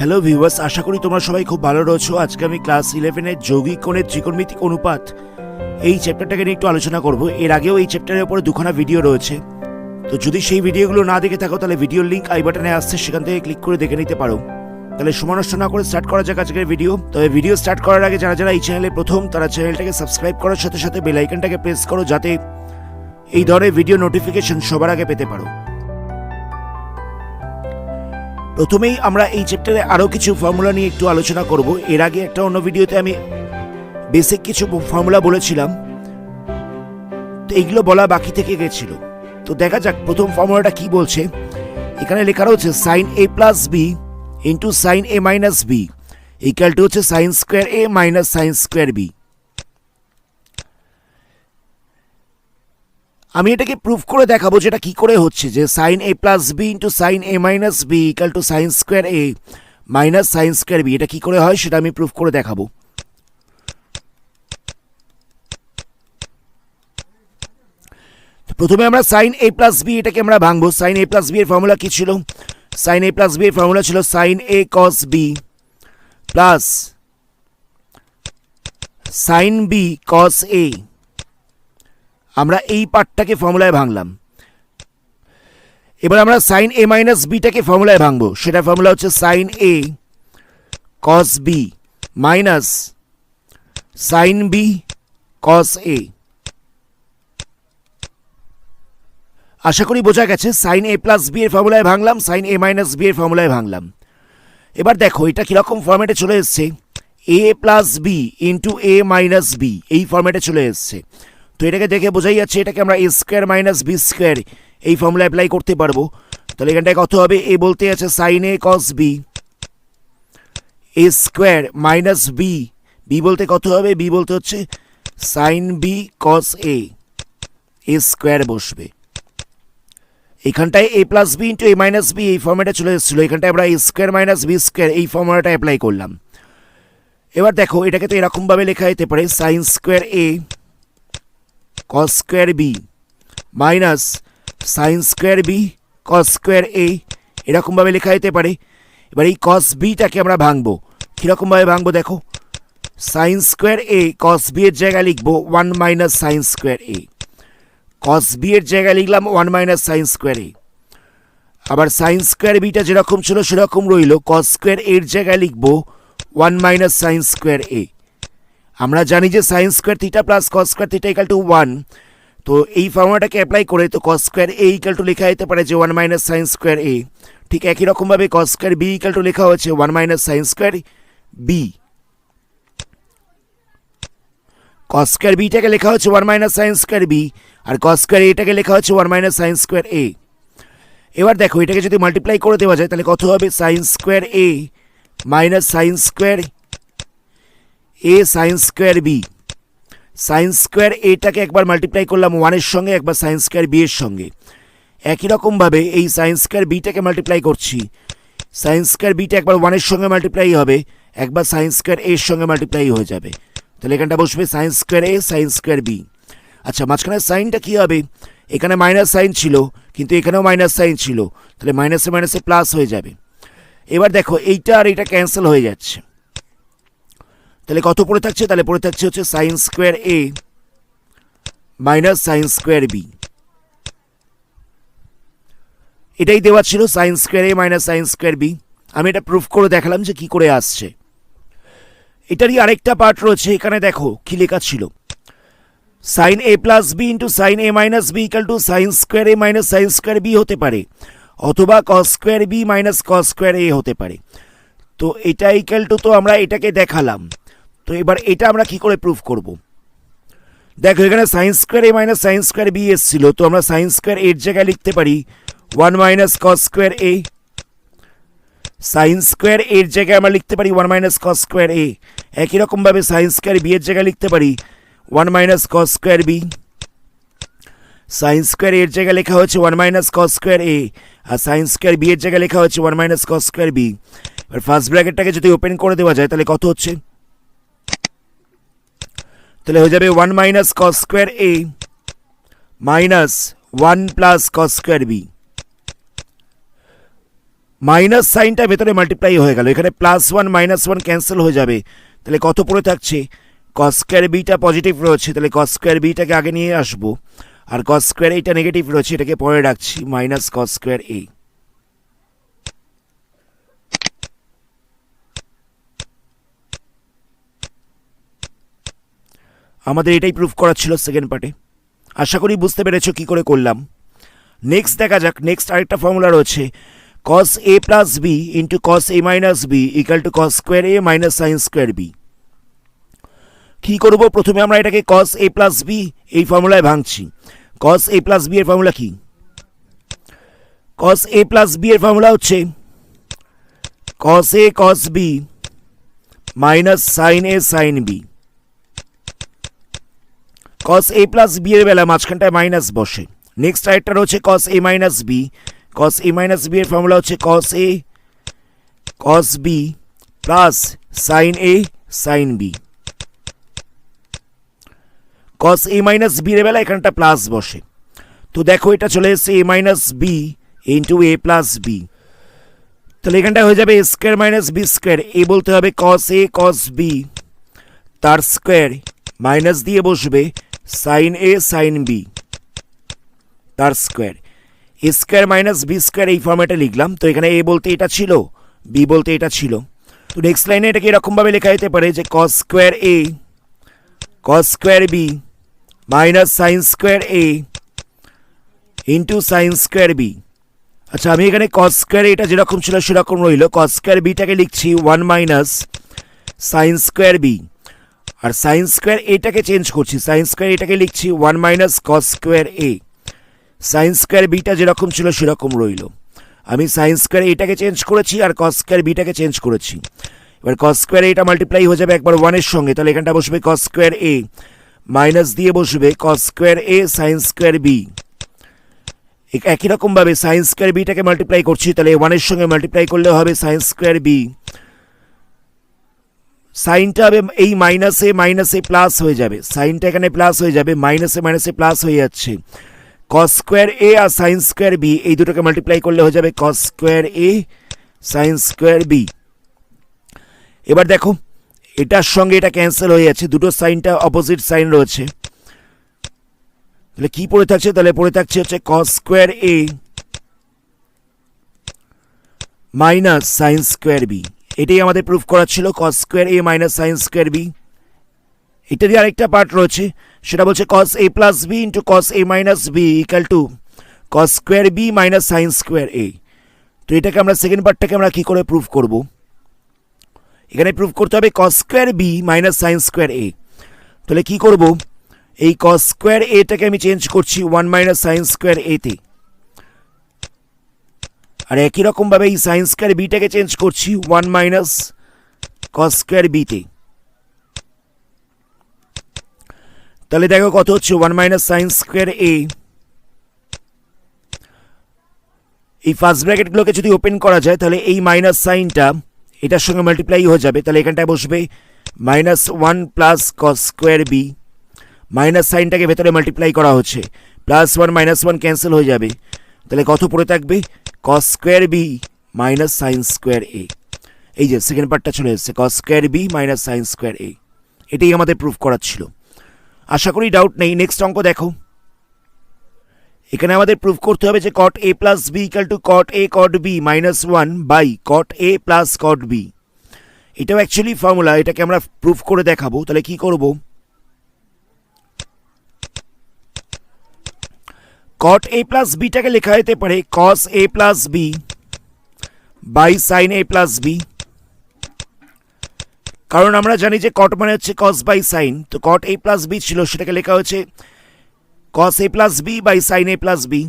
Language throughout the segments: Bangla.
হ্যালো ভিউয়ার্স, আশা করি তোমরা সবাই খুব ভালো রয়েছো। আজকে আমি ক্লাস 11-এর যৌগিক কোণের ত্রিকোণমিতিক অনুপাত এই চ্যাপ্টারটাকে নিয়ে একটু আলোচনা করব। এর আগেও এই চ্যাপ্টারের উপরে দুখানা ভিডিও রয়েছে, তো যদি সেই ভিডিওগুলো না দেখে থাকো তাহলে ভিডিওর লিঙ্ক আই বাটনে আসছে, সেখান থেকে ক্লিক করে দেখে নিতে পারো। তাহলে সময় নষ্ট না করে স্টার্ট করা যাক আজকের ভিডিও। তবে ভিডিও স্টার্ট করার আগে যারা যারা এই চ্যানেলে প্রথম, তারা চ্যানেলটাকে সাবস্ক্রাইব করার সাথে সাথে বেল আইকনটাকে প্রেস করো, যাতে এই ধরনের ভিডিও নোটিফিকেশন সবার আগে পেতে পারো। প্রথমেই আমরা এই চ্যাপ্টারে আরও কিছু ফর্মুলা নিয়ে একটু আলোচনা করব। এর আগে একটা অন্য ভিডিওতে আমি বেসিক কিছু ফর্মুলা বলেছিলাম, তো এইগুলো বলা বাকি থেকে গেছিল। তো দেখা যাক প্রথম ফর্মুলাটা কি বলছে। এখানে লেখা রয়েছে sine A plus B into sine A minus B equal to হচ্ছে sine square A minus sine square B. আমি এটাকে প্রুফ করে দেখাবো যেটা কি করে হচ্ছে, যে sine A plus B into sine A minus B equal to sine square A minus sine square B. এটা কি করে হয় সেটা আমি প্রুফ করে দেখাবো। প্রথমে আমরা সাইন এ প্লাস বি এটাকে আমরা ভাঙবো। সাইন এ প্লাস বি এর ফর্মুলা কি ছিল? সাইন এ প্লাস বি এর ফর্মুলা ছিল sine A cos B plus sine B cos A. আমরা এই পার্টটাকে ফর্মুলায় ভাঙলাম। এবার আমরা সাইন এ মাইনাস বিটাকে ফর্মুলায় ভাঙবো। সেটা ফর্মুলা হচ্ছে sine A cos B minus sine B cos A. আশা করি বোঝা গেছে। সাইন এ প্লাস বি এর ফর্মুলায় ভাঙলাম, সাইন এ মাইনাস বি এর ফর্মুলায় ভাঙলাম। এবার দেখো এটা কিরকম ফর্মেটে চলে এসছে, এ প্লাস বি ইন্টু এ মাইনাস বি, এই ফর্মেটে চলে এসছে। তো এটাকে দেখে বোঝাই যাচ্ছে এটাকে আমরা এ স্কোয়ার মাইনাস বি স্কোয়ার এই ফর্মুলা অ্যাপ্লাই করতে পারবো। তাহলে এখানটায় কত হবে? এ বলতে আছে sign A cos B A square minus B, B বলতে কত হবে? বি বলতে হচ্ছে সাইন বি কস এ, এ স্কোয়ার বসবে। এখানটায় এ প্লাস বি ইন্টু এ মাইনাস বি এই ফর্মেটে চলে এসেছিলো, এখানটায় আমরা এ স্কোয়ার মাইনাস বি স্কোয়ার এই ফর্মুলাটা অ্যাপ্লাই করলাম। এবার দেখো এটাকে তো এরকমভাবে লেখা যেতে পারে sine square A cos square B minus sine square B cos square A, এরকমভাবে লেখা যেতে পারে। এবার এই কস বিটাকে আমরা ভাঙবো। কীরকমভাবে ভাঙবো দেখো, sine square A cos B এর জায়গায় লিখবো one minus sine square A, cos B এর জায়গায় লিখলাম ওয়ান মাইনাস সাইন স্কোয়ার এ। আবার সাইন স্কোয়ার বিটা যেরকম ছিল সেরকম রইল, কস স্কোয়ার এর জায়গায় লিখবো one minus sine square A. আমরা জানি যে sine square theta plus cos square theta equal to one. তো এই ফর্মুলাটাকে অ্যাপ্লাই করে তো cos square A equal to লেখা যেতে পারে যে one minus sine square A. ঠিক একই রকমভাবে cos square B equal to লেখা হচ্ছে one minus sine square B. Cos square বিটাকে লেখা হচ্ছে one minus sine square B, আর কস স্কোয়ার এটাকে লেখা হচ্ছে ওয়ান মাইনাস সাইন স্কোয়ার এ। এবার দেখো এটাকে যদি মাল্টিপ্লাই করে দেওয়া যায় তাহলে কত হবে? Sine square A minus sine square A sine square B. Sine square এটাকে একবার মাল্টিপ্লাই করলাম ওয়ানের সঙ্গে, একবার সাইন স্কোয়ার বি এর সঙ্গে। একই রকমভাবে এই সাইন স্কোয়ার বিটাকে মাল্টিপ্লাই করছি। সাইন স্কোয়ার বিটা একবার ওয়ানের সঙ্গে মাল্টিপ্লাই হবে, একবার সাইন স্কোয়ার এর সঙ্গে মাল্টিপ্লাই হয়ে যাবে। তাহলে এখানটা বসবে sine square A sine square B. আচ্ছা, মাঝখানে সাইনটা কী হবে? এখানে মাইনাস সাইন ছিল, কিন্তু এখানেও মাইনাস সাইন ছিল, তাহলে মাইনাসে মাইনাসে প্লাস হয়ে যাবে। এবার দেখো এইটা আর এটা ক্যান্সেল হয়ে যাচ্ছে, তাহলে কত পড়ে থাকছে? তাহলে পড়ে থাকছে হচ্ছে sine square A minus sine square B. এটাই দেওয়া ছিল, sign square A minus sine square B. আমি এটা প্রুফ করে দেখালাম যে কি করে আসছে। এটারই আরেকটা পার্ট রয়েছে, এখানে দেখো কি লেখা ছিল, sine A plus B into sine A minus B equal to sine square A minus sine square B হতে পারে, অথবা cos square B minus cos square A হতে পারে। তো এটা ইকাল টু, তো আমরা এটাকে দেখালাম। তো এবার এটা আমরা কি করে প্রুফ করব? দেখো এখানে sine square A minus sine square B এসেছিল, তো আমরা সাইন স্কোয়ার এর জায়গায় লিখতে পারি one minus cos square A. Sine square এর জায়গায় আমরা লিখতে পারি one minus cos square A. একই রকমভাবে সাইন স্কোয়ার বি এর জায়গায় লিখতে পারি one minus cos square B. Sine square এর জায়গায় লেখা হচ্ছে one minus cos square A, আর সাইন স্কোয়ার বি এর জায়গায় লেখা হচ্ছে one minus cos square B. এবার ফার্স্ট ব্র্যাকেটটাকে যদি ওপেন করে দেওয়া যায় তাহলে কত হচ্ছে? তাহলে হয়ে যাবে one minus cos square A minus one plus cos square B. Minus সাইনটা ভেতরে মাল্টিপ্লাই হয়ে গেল, এখানে +1 -1 ক্যান্সেল হয়ে যাবে, তাহলে কত পড়ে থাকছে, কস স্কোয়ার বিটা পজিটিভ রয়েছে, তাহলে কস স্কোয়ার বিটাকে আগে নিয়ে আসবো, আর কস স্কোয়ার এইটা নেগেটিভ রয়েছে, এটাকে পরে রাখছি, মাইনাস কস স্কোয়ার এ। আমাদের এটাই প্রুফ করার ছিল সেকেন্ড পার্টে। আশা করি বুঝতে পেরেছো কি করে করলাম। নেক্সট দেখা যাক, নেক্সট আরেকটা ফর্মুলা রয়েছে, cos a plus B into cos a minus B equal to cos square A minus sine square B. কী করবো, প্রথমে আমরা এটাকে cos a প্লাস বি এই ফর্মুলায় ভাঙছি। cos a প্লাস বি এর ফর্মুলা কি? cos a প্লাস বি এর ফর্মুলা হচ্ছে cos a cos b minus sine a sine বি। cos a প্লাস বি এর বেলা মাঝখানটায় মাইনাস বসে। নেক্সট আরেকটা রয়েছে cos a minus B. cos a minus B এর ফর্মুলা হচ্ছে cos a cos b plus sine a sine b। cos a minus B এর বেলা এখানটা প্লাস বসে, তো দেখো এটা চলে এসছে a minus B into a plus B, তাহলে এখানটা হয়ে যাবে a square minus B square. এ বলতে হবে cos a cos b তার স্কোয়ার মাইনাস দিয়ে বসবে সাইন a সাইন b তার square. A square minus B square এই ফর্মেটে লিখলাম, তো এখানে এ বলতে এটা ছিল, বি বলতে এটা ছিল। তো নেক্সট লাইনে এটাকে এরকমভাবে লেখা যেতে পারে যে cos square A cos square B minus sine square A into sine square B. আচ্ছা, আমি এখানে cos স্কোয়ার এটা যেরকম ছিল সেরকম রইল, cos স্কোয়ার বিটাকে লিখছি 1 মাইনাস সাইন স্কোয়ার বি, আর সাইন স্কোয়ার এটাকে চেঞ্জ করছি, সাইন স্কোয়ার এটাকে লিখছি 1 minus cos square A. Sine square beta যেরকম ছিল সেরকম রইল, আমি সাইন স্কোয়ার এটাকে চেঞ্জ করেছি আর cos স্কোয়ার বিটাকে চেঞ্জ করেছি। এবার cos স্কোয়ার এটা মাল্টিপ্লাই হয়ে যাবে একবার 1 এর সঙ্গে, তাহলে এখানটা বসবে cos স্কোয়ার এ মাইনাস দিয়ে বসবে cos square A sine square B. একই রকমভাবে সাইন স্কোয়ার বিটাকে মাল্টিপ্লাই করছি, তাহলে 1 এর সঙ্গে মাল্টিপ্লাই করলে হবে সাইন স্কোয়ার বি, সাইনটা হবে এই মাইনাসে মাইনাসে প্লাস হয়ে যাবে, সাইনটা এখানে প্লাস হয়ে যাবে, মাইনাসে মাইনাসে প্লাস হয়ে যাচ্ছে। cos স্কোয়ার এ আর সাইন স্কোয়ার বি এই দুটোকে মাল্টিপ্লাই করলে হয়ে যাবে cos square A sine square B. এবার দেখো এটার সঙ্গে এটা ক্যান্সেল হয়ে যাচ্ছে, দুটো সাইনটা অপোজিট সাইন রয়েছে, তাহলে কি পড়ে থাকছে, তাহলে পড়ে থাকছে হচ্ছে cos square A minus sine square B. এটাই আমাদের প্রুফ করার ছিল, cos square A minus sine square B. এটারই আরেকটা পার্ট রয়েছে, সেটা বলছে cos a plus B into cos a minus B equal to cos square B minus sine square A. তো এটাকে আমরা সেকেন্ড পার্টটাকে আমরা কী করে প্রুফ করব, এখানে প্রুফ করতে হবে cos square B minus sine square A. তাহলে কী করব, এই cos স্কোয়ার এটাকে আমি চেঞ্জ করছি 1 মাইনাস সাইন স্কোয়ার এতে, আর একই রকমভাবে এই সাইন স্কোয়ার বিটাকে চেঞ্জ করছি 1 মাইনাস cos স্কোয়ার বিতে। তাহলে দেখো কত হচ্ছে 1 মাইনাস সাইন স্কোয়ার এ। এই ফার্স্ট ব্র্যাকেটগুলোকে যদি ওপেন করা যায় তাহলে এই মাইনাস সাইনটা এটার সঙ্গে মাল্টিপ্লাই হয়ে যাবে, তাহলে এখানটায় বসবে minus 1 plus cos square B, minus সাইনটাকে ভেতরে মাল্টিপ্লাই করা হচ্ছে, +1 -1 ক্যান্সেল হয়ে যাবে, তাহলে কত পড়ে থাকবে cos square B minus sine square A. এই যে সেকেন্ড পার্টটা চলে এসেছে, cos square B minus sine square A. এটাই আমাদের প্রুফ করার ছিল, আশা করি ডাউট নেই। নেক্সট অঙ্ক দেখো, এখানে আমাদের প্রুফ করতে হবে যে cot a plus B equal to cot a cot b minus 1 by cot a plus cot b। এটাও অ্যাকচুয়ালি ফর্মুলা, এটাকে আমরা প্রুফ করে দেখাবো। তাহলে কি করব, cot a প্লাস বিটাকে লেখা যেতে পারে cos a plus B by sine a plus B, কারণ আমরা জানি যে cot মানে হচ্ছে cos বাই সাইন, তো cot a প্লাস বি ছিল সেটাকে লেখা হচ্ছে cos a plus B by sine a plus B.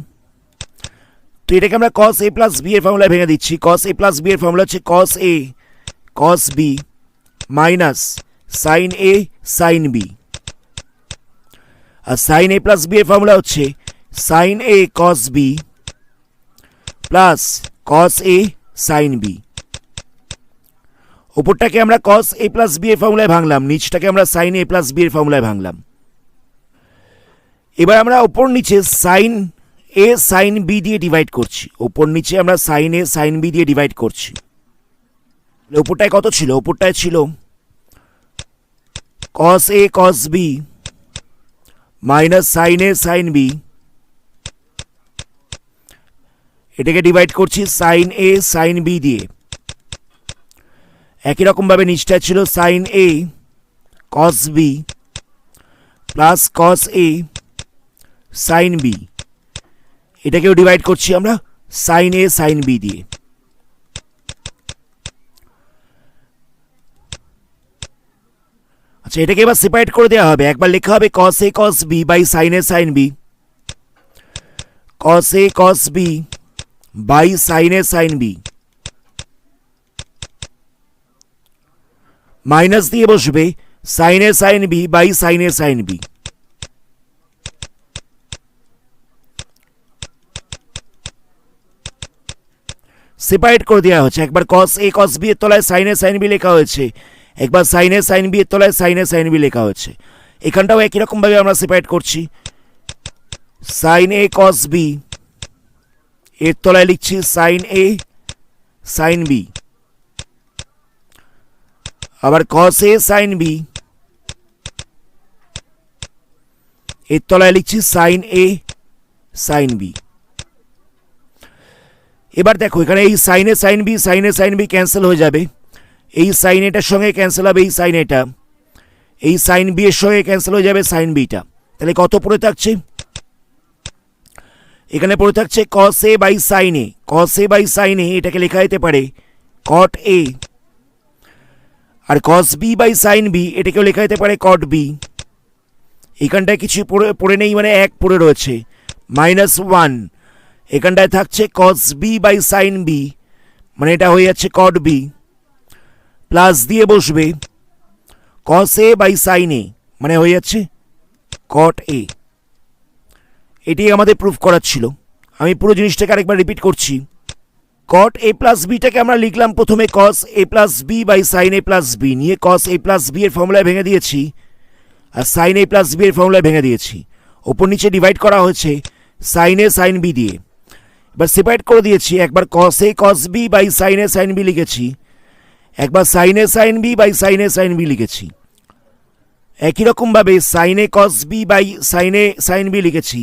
তো এটাকে আমরা cos a প্লাস বি এর ফর্মুলায় ভেঙে দিচ্ছি, cos a প্লাস বি এর ফর্মুলা হচ্ছে cos a cos b minus sine a sine b, আর সাইন a প্লাস বি এর ফর্মুলা হচ্ছে sine a cos b plus cos a sine b। ওপরটাকে আমরা cos a প্লাস বি এর ফর্মুলায় ভাঙলাম, নিচটাকে আমরা সাইন a প্লাস বি এর ফর্মুলায় ভাঙলাম। এবার আমরা ওপর নিচে সাইন এ সাইন বি দিয়ে ডিভাইড করছি, ওপর নিচে আমরা সাইন এ সাইন বি দিয়ে ডিভাইড করছি। ওপরটায় কত ছিল? ওপরটায় ছিল কস এ কস বি মাইনাস সাইন এ সাইন বি, এটাকে ডিভাইড করছি সাইন এ সাইন বি দিয়ে। একই রকমভাবে নিচটা ছিল সাইন এ কস বি প্লাস কস এ সাইন বি, এটাকেও ডিভাইড করছি আমরা সাইন এ সাইন বি দিয়ে। আচ্ছা, এটাকে এবার সেপারেট করে দেওয়া হবে। একবার লেখা হবে cos A cos B by sine A sine B, cos A cos B by sine A sine B, minus দিয়ে বসবে sine A sine B by sine A sine B. Separate করে দেওয়া হচ্ছে। একবার কস এ কস বি এর তলায় সাইন এ সাইন বি লেখা হয়েছে, একবার সাইন এ সাইন বি এর তলায় সাইন এ সাইন বি লেখা হয়েছে। এখানটাও একই রকমভাবে আমরা সেপারেট করছি। সাইন এ কস বি এর তলায় লিখছি সাইন এ সাইন বি, আবার কস এ সাইন বি এর তলায় লিখছি সাইন এ সাইন বি। এবার দেখো এখানে এই সাইন এ সাইন বি ক্যান্সেল হয়ে যাবে, এই সাইন এটার সঙ্গে ক্যান্সেল হবে এই সাইন এটা, এই সাইন বি এর সঙ্গে ক্যান্সেল হয়ে যাবে সাইন বিটা। তাহলে কত পড়ে থাকছে? এখানে পড়ে থাকছে cos A by sine A. Cos A by sine A এটাকে লেখা যেতে পারে কট এ, আর cos B by sine B এটাকেও লেখা যেতে পারে কট বি। এখানটায় কিছু পড়ে নেই, মানে এক পড়ে রয়েছে, মাইনাস ওয়ান। এখানটায় থাকছে cos B by sine B, মানে এটা হয়ে যাচ্ছে কট বি, প্লাস দিয়ে বসবে cos A by sine A, মানে হয়ে যাচ্ছে কট এ। এটি আমাদের প্রুফ করার ছিল। আমি পুরো জিনিসটাকে আরেকবার রিপিট করছি। কট এ প্লাস বিটাকে আমরা লিখলাম প্রথমে cos A plus B by sine A plus B, নিয়ে কস এ প্লাস বি এর ফর্মুলায় ভেঙে দিয়েছি, আর সাইন এ প্লাস বি এর ফর্মুলায় ভেঙে দিয়েছি। ওপর নিচে ডিভাইড করা হয়েছে সাইন এ সাইন বি দিয়ে। এবার সেপারেট করে দিয়েছি। একবার cos A cos B by sine A sine B লিখেছি, একবার sine A sine B by sine A sine B লিখেছি। একই রকমভাবে sine A cos B by sine A sine B লিখেছি,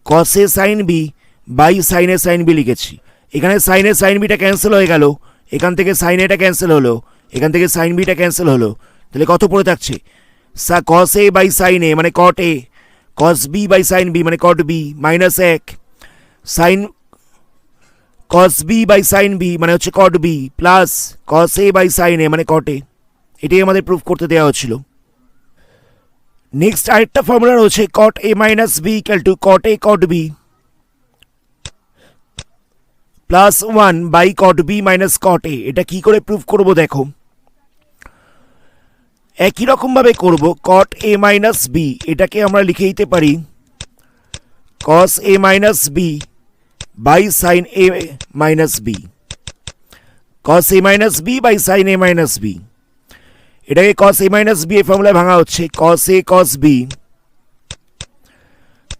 cos A sine B by sine A sine B লিখেছি। এখানে সাইন এ সাইন বিটা ক্যান্সেল হয়ে গেল, এখান থেকে সাইন এটা ক্যান্সেল হলো, এখান থেকে সাইন বিটা ক্যান্সেল হলো। তাহলে কত পড়ে থাকছে? Cos A by sine A মানে cot A, cos B by sine B মানে কট বি, মাইনাস এক sine cos B by sine B মানে হচ্ছে cot B, plus cos A by sine A মানে কট এ। এটাই আমাদের প্রুফ করতে দেওয়া হচ্ছিল। নেক্সট আরেকটা ফর্মুলা রয়েছে cot A minus B equal to cot A cot B plus one by cot B minus cot A. এটা কি করে প্রুফ করব দেখো। একই রকমভাবে করব। কট এ মাইনাস বি এটাকে আমরা লিখে দিতে পারি cos A minus B by sine A minus B, cos A minus B by sine A minus B. এটাকে কস এ মাইনাস বি এর ফর্মুলায় ভাঙা হচ্ছে কস এ কস বি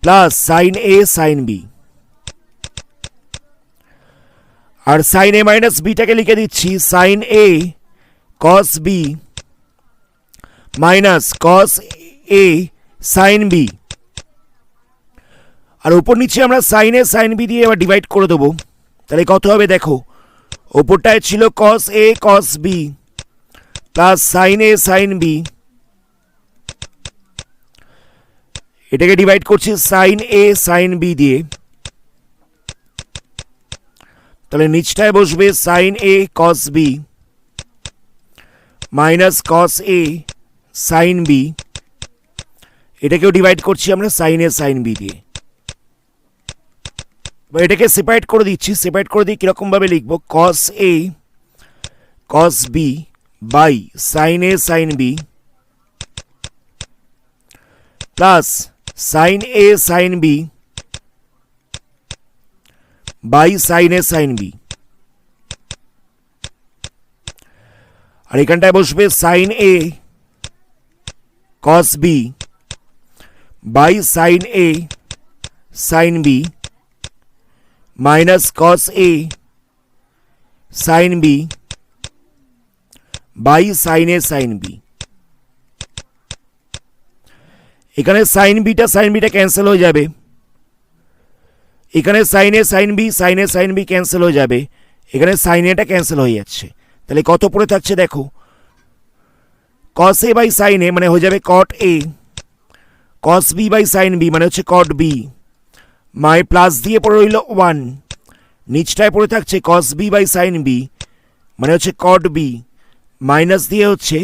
প্লাস সাইন এ সাইন বি, আর সাইন এ মাইনাস বিটাকে লিখে দিচ্ছি সাইন এ কস বি মাইনাস কস এ সাইন বি, আর উপর নিচে আমরা সাইন এ সাইন বি দিয়ে এবার ডিভাইড করে দেবো। তাহলে কত হবে দেখো, ওপরটায় ছিল কস এ কস বি প্লাস সাইন এ সাইন বি, এটাকে ডিভাইড করছি সাইন এ সাইন বি দিয়ে। তাহলে নিচটায় বসবে সাইন এ কস বি মাইনাস কস এ সাইন বি, এটাকেও ডিভাইড করছি আমরা সাইন এ সাইন বি দিয়ে। এটাকে সেপারেট করে দিচ্ছি। সেপারেট করে দিয়ে কিরকম ভাবে লিখবো, cos A cos B by sine A sine B plus sine A sine B by sine A sine B, আর এখানটায় বসবে sine A cos B by sine A sine B minus cos A sine B by sine A sine B. এখানে সাইন বিটা ক্যান্সেল হয়ে যাবে, এখানে সাইন এ সাইন বি ক্যান্সেল হয়ে যাবে, এখানে সাইন এটা ক্যান্সেল হয়ে যাচ্ছে। তাহলে কত পড়ে থাকছে দেখো, cos A by sine A মানে হয়ে যাবে cot A, cos B by sine B মানে হচ্ছে কট বি, মাই প্লাস দিয়ে পড়ে রইল 1, নিচটায় পড়ে থাকছে cos B by sine B মানে হচ্ছে কট বি, মাইনাস দিয়ে হচ্ছে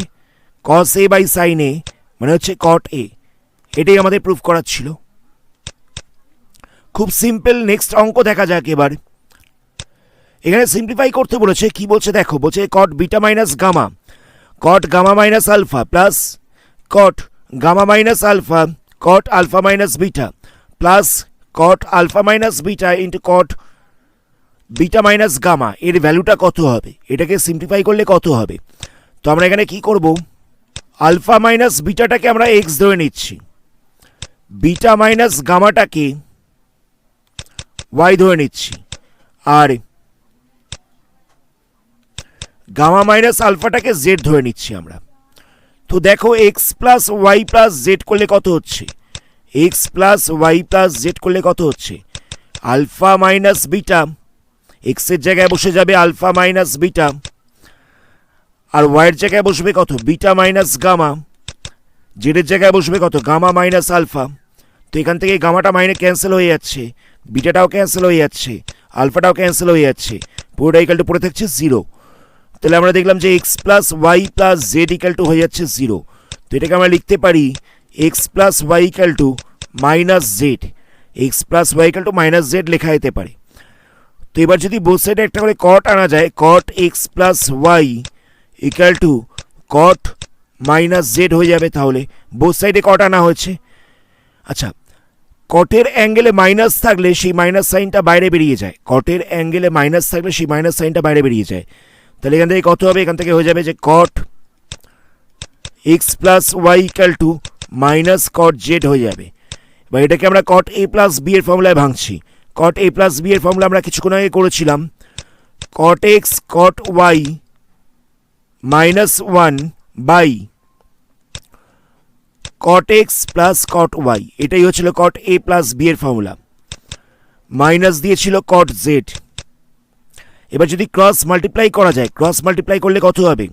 cos A by sine A মানে হচ্ছে কট এ। এটাই আমাদের প্রুফ করার ছিল। খুব সিম্পল। নেক্সট অঙ্ক দেখা যাক এবার। এখানে সিম্পলিফাই করতে বলেছে, কি বলছে দেখো, বলছে cot beta minus gamma, cot gamma minus alpha plus cot gamma minus alpha cot alpha minus beta plus cot alpha minus beta into cot beta minus gamma, এর ভ্যালুটা কত হবে, এটাকে সিম্পলিফাই করলে কত হবে। তো আমরা এখানে কি করব, আলফা মাইনাস বিটাটাকে আমরা এক্স ধরে নিচ্ছি, বিটা মাইনাস গামাটাকে ওয়াই ধরে নিচ্ছি, আর গামা মাইনাস আলফাটাকে জেড ধরে নিচ্ছি আমরা। তো দেখো x plus Y plus z করলে কত হচ্ছে, x plus Y plus z করলে কত হচ্ছে, আলফা মাইনাস বিটা, এক্সের জায়গায় বসে যাবে আলফা মাইনাস বিটা, আর ওয়াইয়ের জায়গায় বসবে কত, বিটা মাইনাস গামা, জেডের জায়গায় বসবে কত, গামা মাইনাস আলফা। তো এখান থেকে গামাটা মাইনে ক্যান্সেল হয়ে যাচ্ছে, বিটাটাও ক্যান্সেল হয়ে যাচ্ছে, আলফাটাও ক্যান্সেল হয়ে যাচ্ছে, পুরোটা ইকাল টু পড়ে থাকছে 0। তাহলে আমরা দেখলাম যে x plus Y plus Z equal to হয়ে যাচ্ছে 0। তো এটাকে আমরা লিখতে পারি x plus Y equal to minus z, x plus Y equal to minus z লেখা যেতে পারে। তো এবার যদি বোথ সাইডে একটা করে কট আনা যায়, cot x plus Y equal to cot minus z হয়ে যাবে। তাহলে বোথ সাইডে কট আনা হয়েছে। আচ্ছা, কটের অ্যাঙ্গেলে মাইনাস থাকলে সেই মাইনাস সাইনটা বাইরে বেরিয়ে যায়, কটের অ্যাঙ্গেলে মাইনাস থাকলে সেই মাইনাস সাইনটা বাইরে বেরিয়ে যায়। তাহলে এখান থেকে কত হবে, এখান থেকে হয়ে যাবে যে cot x plus Y equal to minus cot z হয়ে যাবে। বা এটাকে আমরা কট এ প্লাস বি এর ফর্মুলায় ভাঙছি। কট এ প্লাস বি এর ফর্মুলা আমরা কিছুক্ষণ আগে করেছিলাম, cot x cot Y minus 1 by cot x plus cot y, এটাই হচ্ছিল কট এ প্লাস বি এর ফর্মুলা, মাইনাস দিয়েছিল কট জেড। এবার যদি ক্রস মাল্টিপ্লাই করা যায়, ক্রস মাল্টিপ্লাই করলে কত হবে,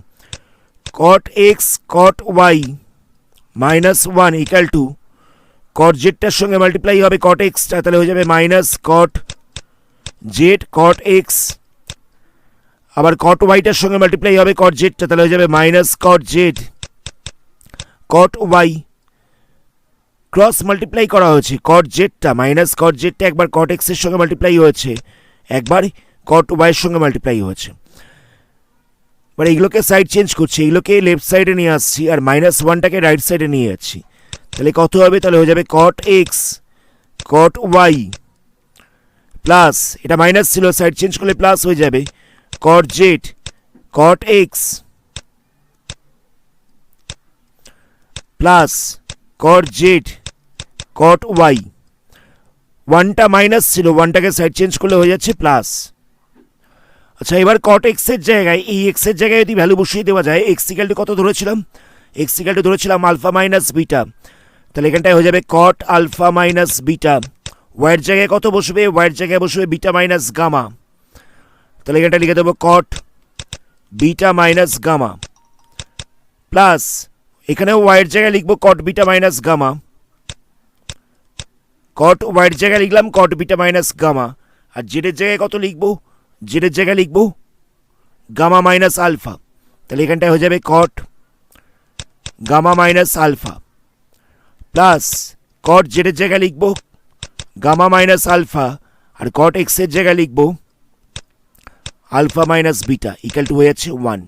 cot x cot Y minus 1 equal to cot জেডটার সঙ্গে মাল্টিপ্লাই হবে কট এক্সটা, তাহলে হয়ে যাবে minus cot Z cot X, আবার কট ওয়াইটার সঙ্গে মাল্টিপ্লাই হবে কট জেডটা, তাহলে হয়ে যাবে minus cot Z cot y. Cross multiply করা হয়েছে, কট জেডটা মাইনাস কট জেডটা একবার কট এক্সের সঙ্গে মাল্টিপ্লাই হয়েছে, একবার কট ওয়াইয়ের সঙ্গে মাল্টিপ্লাই হয়েছে। এবার এইগুলোকে সাইড চেঞ্জ করছি, এইগুলোকে লেফট সাইডে নিয়ে আসছি, আর মাইনাস 1টাকে রাইট সাইডে নিয়ে যাচ্ছি। তাহলে কত হবে, তাহলে হয়ে যাবে cot x cot Y plus, এটা মাইনাস ছিল সাইড চেঞ্জ করলে প্লাস হয়ে যাবে, cot Z cot x plus cot Z cot Y. 1টা মাইনাস ছিল, 1টাকে সাইড চেঞ্জ করলে হয়ে যাচ্ছে প্লাস। আচ্ছা, এবার কট এক্সের জায়গায়, এই এক্সের জায়গায় যদি ভ্যালু বসিয়ে দেওয়া যায়, এক্স ইকাল টু কত ধরেছিলাম, এক্স ইকাল টু ধরেছিলাম আলফা মাইনাস বিটা, তাহলে এখানটায় হয়ে যাবে কট আলফা মাইনাস বিটা। ওয়াইয়ের জায়গায় কত বসবে, ওয়াইয়ের জায়গায় বসবে বিটা মাইনাস গামা, তাহলে এখানটা লিখে দেবো cot beta minus gamma plus, এখানেও ওয়াইয়ের জায়গায় লিখবো cot beta minus gamma, cot ওয়াইয়ের জায়গায় লিখলাম কট বিটা মাইনাস গামা, আর জেডের জায়গায় কত লিখবো, জেডের জায়গায় লিখবো গামা মাইনাস আলফা, তাহলে এখানটায় হয়ে যাবে cot gamma minus alpha plus cot জেডের জায়গায় লিখবো গামা মাইনাস আলফা, আর কট এক্সের জায়গায় লিখবো alpha minus beta equal to হয়ে যাচ্ছে 1।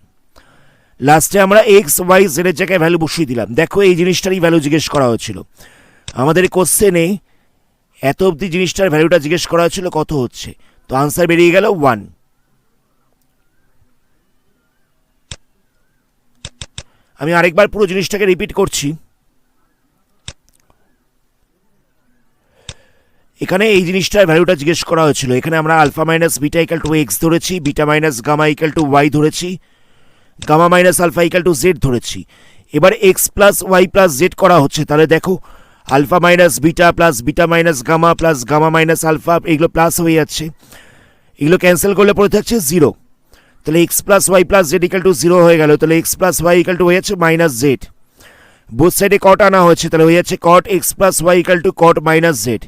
লাস্টে আমরা এক্স ওয়াই জেডের জায়গায় ভ্যালু বসিয়ে দিলাম। দেখো এই জিনিসটারই ভ্যালু জিজ্ঞেস করা হয়েছিল আমাদের কোশ্চেনে, এত অবধি জিনিসটার ভ্যালুটা জিজ্ঞেস করা হয়েছিল কত হচ্ছে, তো আনসার বেরিয়ে গেল 1। আমি আরেকবার পুরো জিনিসটাকে রিপিট করছি। এখানে এই জিনিসটার ভ্যালুটা জিজ্ঞেস করা হয়েছিল। এখানে আমরা alpha minus beta equal to X ধরেছি, beta minus gamma equal to Y ধরেছি, gamma minus alpha equal to Z ধরেছি। এবার X plus Y plus Z করা হচ্ছে। তাহলে দেখো alpha minus beta plus beta minus gamma plus gamma minus alpha, এগুলো প্লাস হয়ে যাচ্ছে, এগুলো ক্যান্সেল করলে পড়ে থাকছে জিরো। তাহলে X plus Y plus Z equal to zero হয়ে গেল। তাহলে X plus Y equal to হয়ে যাচ্ছে মাইনাস জেড। বোথ সাইডে কট আনা হয়েছে, তাহলে হয়ে যাচ্ছে cot x plus Y equal to cot minus Z.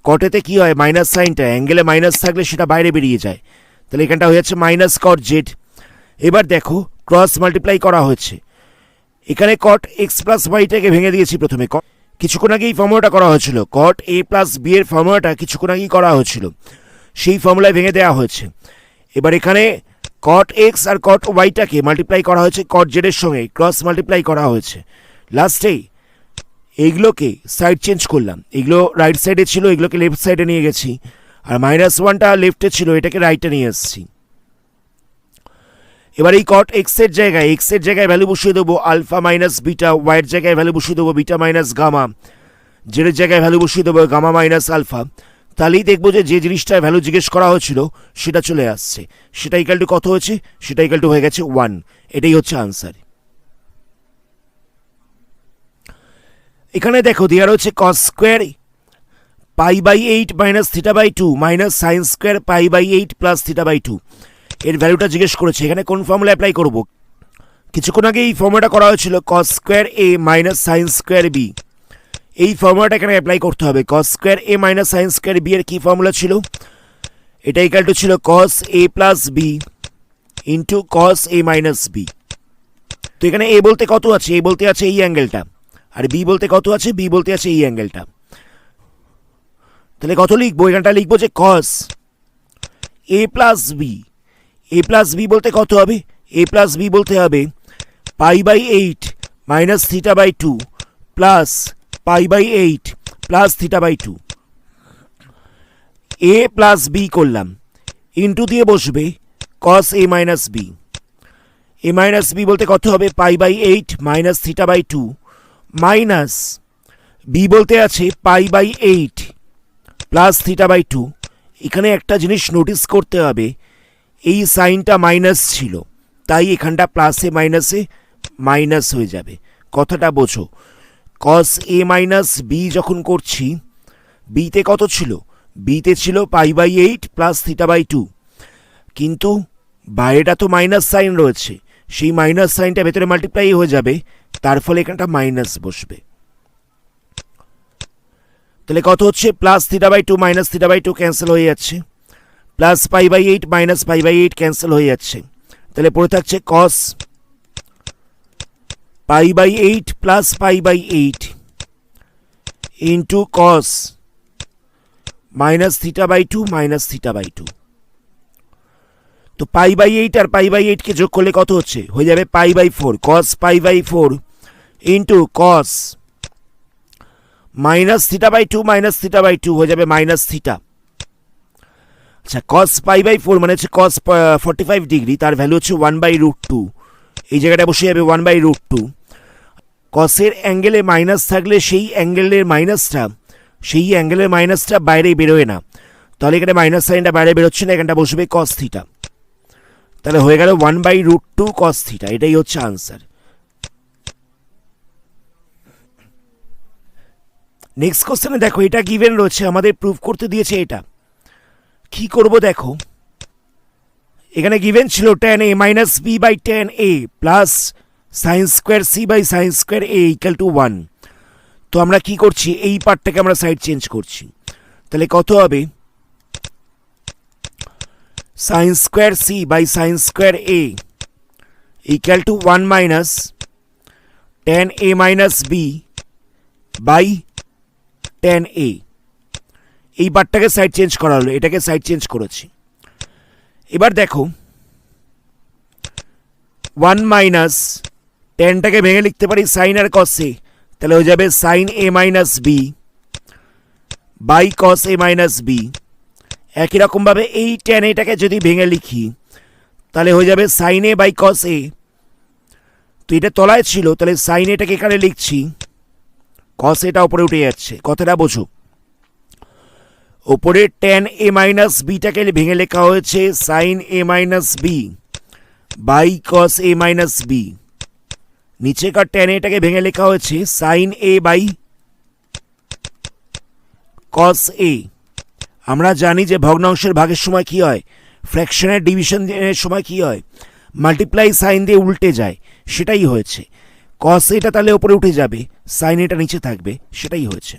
কটেতে কি হয়, মাইনাস সাইনটা অ্যাঙ্গেলে মাইনাস থাকলে সেটা বাইরে বেরিয়ে যায়, তাহলে এখানটা হয়ে যাচ্ছে মাইনাস কট জেড। এবার দেখো ক্রস মাল্টিপ্লাই করা হয়েছে। এখানে কট এক্স প্লাস ওয়াইটাকে ভেঙে দিয়েছি প্রথমে। কিছুক্ষণ আগে এই ফর্মুলাটা করা হয়েছিল, কট এ প্লাস বি এর ফর্মুলাটা কিছুক্ষণ আগেই করা হয়েছিল, সেই ফর্মুলায় ভেঙে দেওয়া হয়েছে। এবার এখানে কট এক্স আর কট ওয়াইটাকে মাল্টিপ্লাই করা হয়েছে কট জেডের সঙ্গে, ক্রস মাল্টিপ্লাই করা হয়েছে। লাস্টে এইগুলোকে সাইড চেঞ্জ করলাম, এগুলো রাইট সাইডে ছিল, এগুলোকে লেফট সাইডে নিয়ে গেছি, আর মাইনাস ওয়ানটা লেফটে ছিল, এটাকে রাইটে নিয়ে এসেছি। এবার এই কট এক্সের জায়গায় ভ্যালু বসিয়ে দেবো আলফা মাইনাস বিটা, ওয়াইয়ের জায়গায় ভ্যালু বসিয়ে দেবো বিটা মাইনাস গামা, জেডের জায়গায় ভ্যালু বসিয়ে দেবো গামা মাইনাস আলফা। তাহলেই দেখবো যে যে জিনিসটার ভ্যালু জিজ্ঞেস করা হয়েছিল সেটা চলে আসছে। সেটা ইকাল টু কত হয়েছে, সেটা ইকাল টু হয়ে গেছে 1। এটাই হচ্ছে আনসার। এখানে দেখো দেওয়া রয়েছে cos square pi by 8 minus theta by 2 minus sine square pi by 8 plus theta by 2। এর ভ্যালুটা জিজ্ঞেস করেছে। এখানে কোন ফর্মুলা অ্যাপ্লাই করব? কিছুক্ষণ আগে এই ফর্মুলাটা করা হয়েছিল কস square A minus sine square B, এই ফর্মুলাটা এখানে অ্যাপ্লাই করতে হবে। কস square A minus sine square B এর কী ফর্মুলা ছিল? এটা ইকাল টু ছিল কস এ প্লাস বি ইন্টু কস এ মাইনাস বি। তো এখানে এ বলতে কত আছে? এ বলতে আছে এই অ্যাঙ্গেলটা, আর বি বলতে কত আছে? বি বলতে আছে এই অ্যাঙ্গেলটা। তাহলে কত লিখবো? এখানটা লিখবো যে cos A plus b, a plus b বলতে কত হবে? এ প্লাস বি বলতে হবে pi by 8 minus theta by 2 plus pi by 8 plus theta by 2। A plus b করলাম, ইন্টু দিয়ে বসবে cos A minus b. A minus b বলতে কত হবে? Pi by 8 minus theta by 2 minus b বলতে আছে pi by 8 plus theta by 2। এখানে একটা জিনিস নোটিস করতে হবে, এই সাইনটা মাইনাস ছিল, তাই এখানটা প্লাসে মাইনাসে মাইনাস হয়ে যাবে। কথাটা বোঝো। কস এ মাইনাস বি যখন করছি, বিতে কত ছিল? বিতে ছিল pi by 8 plus theta by 2, কিন্তু বাইরেটা তো মাইনাস সাইন রয়েছে, সেই মাইনাস সাইনটা ভেতরে মাল্টিপ্লাই হয়ে যাবে, তার ফলে এখানটা মাইনাস বসবে। তাহলে কত হচ্ছে? Plus theta by 2 minus theta by 2 cancel হয়ে যাচ্ছে, plus pi by 8 minus pi by 8 cancel হয়ে যাচ্ছে। তাহলে পড়ে থাকছে cos pi by 8 plus pi by 8 into cos minus theta by 2 minus theta by 2। তো পাই বাই 8 আর পাই বাই 8 কে যোগ করলে কত হচ্ছে? হয়ে যাবে pi by 4, cos pi by 4 into cos minus theta by 2 minus theta by 2 হয়ে যাবে মাইনাস থিটা। আচ্ছা, কস পাই বাই 4 মানে হচ্ছে কস 45 ডিগ্রি, তার ভ্যালু হচ্ছে 1/√2। এই জায়গাটা বসে যাবে 1/√2। কসের অ্যাঙ্গেলে মাইনাস থাকলে সেই অ্যাঙ্গেলের মাইনাসটা বাইরে বেরোয় না, তাহলে এখানে মাইনাস সাইনটা বাইরে বেরোচ্ছে না, এখানটা বসবে কস থিটা। তাহলে হয়ে গেল 1/√2 কস থিটা। এটাই হচ্ছে আনসার। নেক্সট কোশ্চেনে দেখো, এটা গিভেন রয়েছে, আমাদের প্রুফ করতে দিয়েছে। এটা কি করব দেখো, এখানে গিভেন ছিল tan a minus B by tan a plus sine square C by sine square a equal to 1। তো আমরা কি করছি? এই পার্টটাকে আমরা সাইড চেঞ্জ করছি। তাহলে কত হবে? Sine square C by sine square a equal to 1 minus tan a minus B by tan a। এই পার্টটাকে সাইড চেঞ্জ করা হলো, এটাকে সাইড চেঞ্জ করেছি। এবার দেখো 1 মাইনাস টেনটাকে ভেঙে লিখতে পারি সাইন আর কসে, তাহলে হয়ে যাবে sine A minus B by cos A minus b. একই রকমভাবে এই টেন এটাকে যদি ভেঙে লিখি তাহলে হয়ে যাবে সাইন এ বাই কস এ। তো এটা তলায় ছিল, তাহলে সাইন এটাকে এখানে লিখছি, কস এটা উপরে উঠে যাচ্ছে। কথাটা বোঝো। ওপরে tan a মাইনাস বিটাকে ভেঙে লেখা হয়েছে sin a minus B by cos a minus B. নিচেকার tan এটাকে ভেঙে লেখা হয়েছে sin a by cos a। আমরা জানি যে ভগ্নাংশের ভাগের সময় কি হয়, ফ্র্যাকশনের ডিভিশনের সময় কি হয়, মাল্টিপ্লাই সাইন দিয়ে উল্টে যায়, সেটাই হয়েছে। cos এটা তাহলে উপরে উঠে যাবে, সাইন এটা নিচে থাকবে, সেটাই হয়েছে।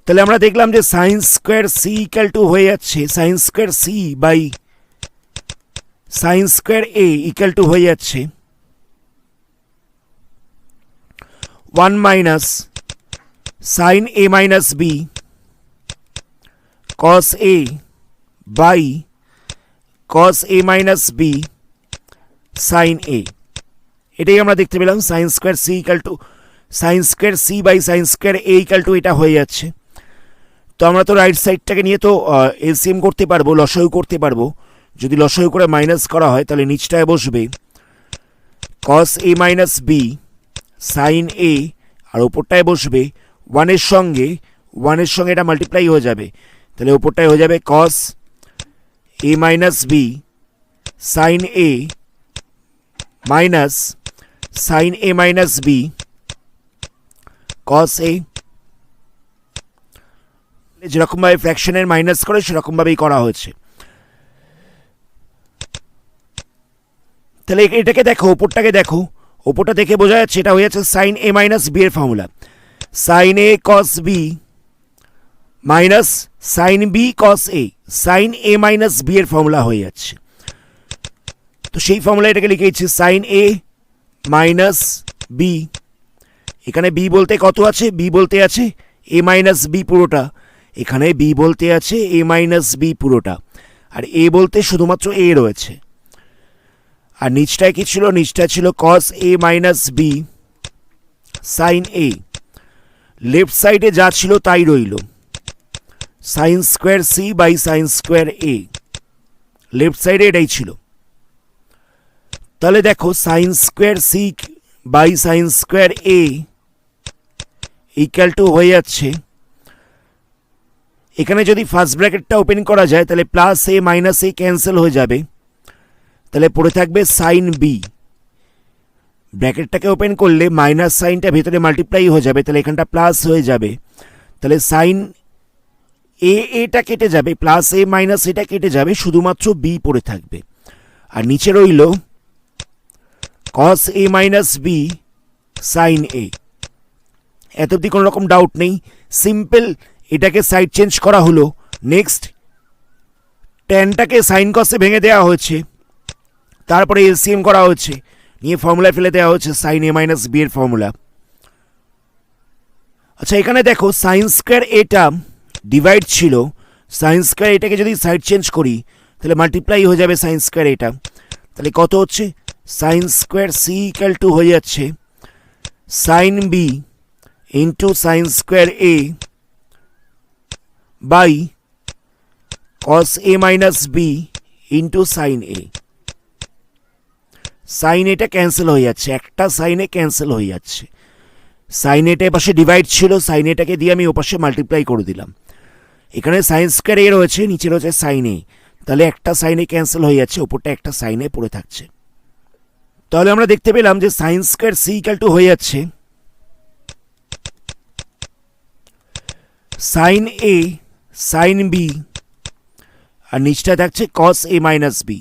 তাহলে আমরা দেখলাম যে sine square C equal to হয়ে যাচ্ছে sine square C by sine square A equal to হয়ে যাচ্ছে 1 minus sine A minus B cos a by cos a minus B sine a। এটাই আমরা দেখতে পেলাম sine square C equal to sine square C by sine square A equal to এটা হয়ে যাচ্ছে। তো আমরা তো রাইট সাইডটাকে নিয়ে তো এলসিএম করতে পারবো, লসাগু করতে পারবো। যদি লসাগু করে মাইনাস করা হয় তাহলে নিচটায় বসবে cos a minus B sine A, আর ওপরটায় বসবে 1 এর সঙ্গে এটা মাল্টিপ্লাই হয়ে যাবে, তাহলে ওপরটায় হয়ে যাবে cos a minus B sine A minus sine A minus B cos a। যেরকমভাবে ফ্র্যাকশনের মাইনাস করে সেরকমভাবেই করা হয়েছে। তাহলে এটাকে দেখো, ওপরটাকে দেখো, ওপরটা দেখে বোঝা যাচ্ছে এটা হয়ে যাচ্ছে সাইন এ মাইনাস বি এর ফর্মুলা, সাইন এ cos B minus sine B cos এ, সাইন এ মাইনাস বি এর ফর্মুলা হয়ে যাচ্ছে। তো সেই ফর্মুলা এটাকে লিখেছি সাইন এ মাইনাস বি। এখানে বি বলতে কত আছে, বি বলতে আছে এ মাইনাস বি পুরোটা, এখানে বি বলতে আছে এ মাইনাস বি পুরোটা, আর এ বলতে শুধুমাত্র এ রয়েছে। আর নিচটায় কি ছিল, নিচটা ছিল cos a minus B sine a. Left সাইডে যা ছিল তাই রইল, sine square C by sine square a, left সাইডে এটাই ছিল। তাহলে দেখো sine square C by sine square a equal to হয়ে যাচ্ছে, এখানে যদি ফার্স্ট ব্র্যাকেটটা ওপেন করা যায় তাহলে প্লাস এ মাইনাস এ ক্যান্সেল হয়ে যাবে, তাহলে পড়ে থাকবে সাইন বি। ব্র্যাকেটটাকে ওপেন করলে মাইনাস সাইনটা ভেতরে মাল্টিপ্লাই হয়ে যাবে, তাহলে এখানটা প্লাস হয়ে যাবে, তাহলে সাইন এ এটা কেটে যাবে, প্লাস এ মাইনাস এটা কেটে যাবে, শুধুমাত্র বি পড়ে থাকবে। আর নিচে রইল cos a minus B sine A. এত অব্দি কোনো রকম ডাউট নেই, সিম্পল এটাকে সাইড চেঞ্জ করা হলো। নেক্সট ট্যানটাকে সাইন কসে ভেঙে দেওয়া হয়েছে, তারপরে এলসিএম করা হচ্ছে, নিয়ে ফর্মুলায় ফেলে দেওয়া হচ্ছে সাইন এ মাইনাস বি এর ফর্মুলা। আচ্ছা এখানে দেখো সাইন স্কোয়ার এটা ডিভাইড ছিল, সাইন স্কোয়ার এটাকে যদি সাইড চেঞ্জ করি তাহলে মাল্টিপ্লাই হয়ে যাবে সাইন স্কোয়ার এটা, তাহলে কত হচ্ছে sine square C equal to হয়ে যাচ্ছে sine b into sine square a by cos a minus B into sine A. Sine এটা ক্যান্সেল হয়ে যাচ্ছে, একটা সাইনে ক্যান্সেল হয়ে যাচ্ছে, সাইন এটা এপাশে ডিভাইড ছিল, সাইন এটাকে দিয়ে আমি ওপাশে মাল্টিপ্লাই করে দিলাম। এখানে সাইন স্কোয়ার এ রয়েছে, নিচে রয়েছে সাইন এ, তাহলে একটা সাইনে ক্যান্সেল হয়ে যাচ্ছে, ওপরটা একটা সাইনে পড়ে থাকছে। তাহলে আমরা দেখতে পেলাম যে sine square C equal to হয়ে যাচ্ছে সাইন এ সাইন বি, আর নিচটা থাকছে cos a মাইনাস বি।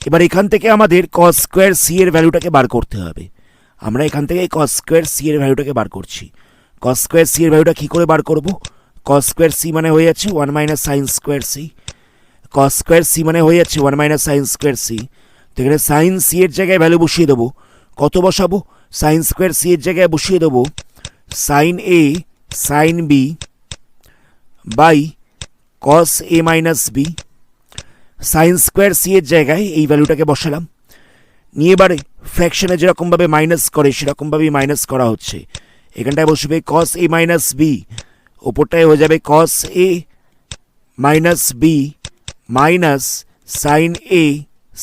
এবার এখান থেকে আমাদের cos স্কোয়ার সি এর ভ্যালুটাকে বার করতে হবে। আমরা এখান থেকে cos স্কোয়ার সি এর ভ্যালুটাকে বার করছি। cos স্কোয়ার সি এর ভ্যালুটা কী করে বার করব, cos স্কোয়ার সি মানে হয়ে যাচ্ছে 1 minus sine square c, cos square c মানে হয়ে যাচ্ছে 1 মাইনাস সাইন স্কোয়ার সি। তো এখানে সাইন সি এর জায়গায় ভ্যালু বসিয়ে দেবো, কত বসাবো, সাইন স্কোয়ার সি এর জায়গায় বসিয়ে দেবো sine A sine B by cos a minus B. Sine square c এর জায়গায় এই ভ্যালুটাকে বসালাম, নিয়ে এবারে ফ্র্যাকশনে যেরকমভাবে মাইনাস করে সেরকমভাবেই মাইনাস করা হচ্ছে, এখানটায় বসবে cos a মাইনাস বি, ওপরটায় হয়ে যাবে cos a minus b minus sine A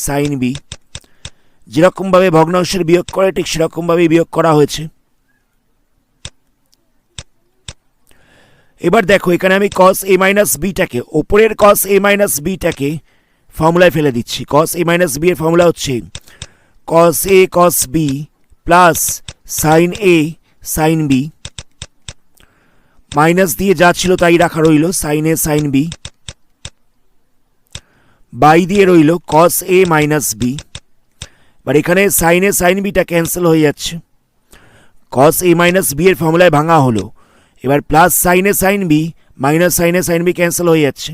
sine b. যেরকমভাবে ভগ্নাংশের বিয়োগ করে ঠিক সেরকমভাবেই বিয়োগ করা হয়েছে। এবার দেখো এখানে আমি কস এ মাইনাস বিটাকে, ওপরের কস এ মাইনাস বিটাকে ফর্মুলায় ফেলে দিচ্ছি। কস এ মাইনাস বি এর ফর্মুলা হচ্ছে কস এ কস বি প্লাস সাইন এ সাইন বি, মাইনাস দিয়ে যা ছিল তাই রাখা রইল, sine A sine B, by দিয়ে রইল কস এ মাইনাস বি। এবার এখানে সাইন এ সাইন বিটা ক্যান্সেল হয়ে যাচ্ছে, কস এ মাইনাস বি এর ফর্মুলায় ভাঙা হলো। এবার প্লাস সাইন এ সাইন বি মাইনাস সাইন এ সাইন বি ক্যান্সেল হয়ে যাচ্ছে।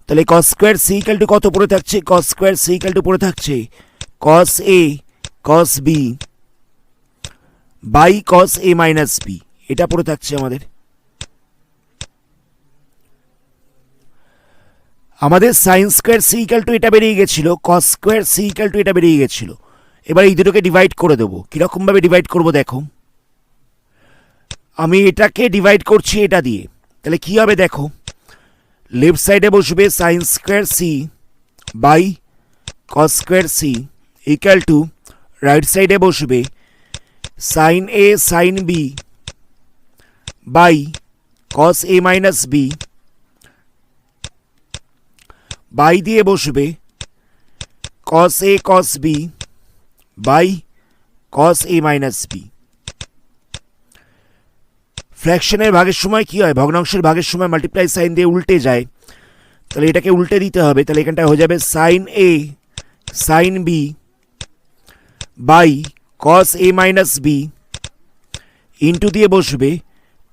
তাহলে cos square C equal to কত পড়ে থাকছে? Cos square C equal to পড়ে থাকছে cos A cos B by cos A minus B, এটা পড়ে থাকছে আমাদের। আমাদের sine square C equal to এটা বেরিয়ে গেছিল, cos square C equal to এটা বেরিয়ে গেছিল। এবার এই দুটোকে ডিভাইড করে দেবো। কীরকমভাবে ডিভাইড করবো দেখো, আমি এটাকে ডিভাইড করছি এটা দিয়ে। তাহলে কী হবে দেখো, লেফট সাইডে বসবে sine square C by cos square C equal to right সাইডে বসবে sine A sine B by cos A minus B, by দিয়ে বসবে cos A cos B by cos A minus B. ফ্র্যাকশনের ভাগের সময় কি হয়, ভগ্নাংশের ভাগের সময় মাল্টিপ্লাই সাইন দিয়ে উল্টে যায়, তাহলে এটাকে উল্টে দিতে হবে। তাহলে এখানটা হয়ে যাবে sine A sine B by cos A minus B into দিয়ে বসবে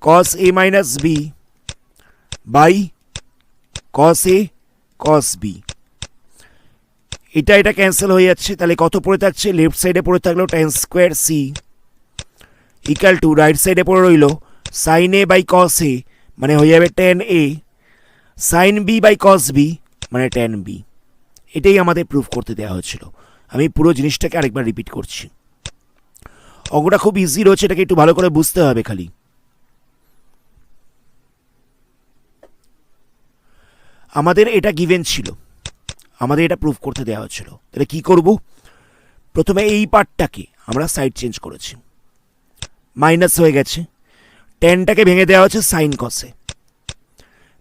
cos A minus B by cos A cos B. এটা ক্যান্সেল হয়ে যাচ্ছে। তাহলে কত পড়ে থাকছে, লেফট সাইডে পড়ে থাকলো tan square C equal to right সাইডে পড়ে রইল sine A by cos A, মানে হয়ে যাবে tan a, sine B by cos b মানে টেন বি। এটাই আমাদের প্রুফ করতে দেওয়া হয়েছিল। আমি পুরো জিনিসটাকে আরেকবার রিপিট করছি। অঙ্কটা খুব ইজি রয়েছে, এটাকে একটু ভালো করে বুঝতে হবে খালি। আমাদের এটা গিভেন ছিল, আমাদের এটা প্রুফ করতে দেওয়া হয়েছিল। তাহলে কি করব, প্রথমে এই পার্টটাকে আমরা সাইড চেঞ্জ করেছি, মাইনাস হয়ে গেছে, টেনটাকে ভেঙে দেওয়া হচ্ছে সাইন কসে,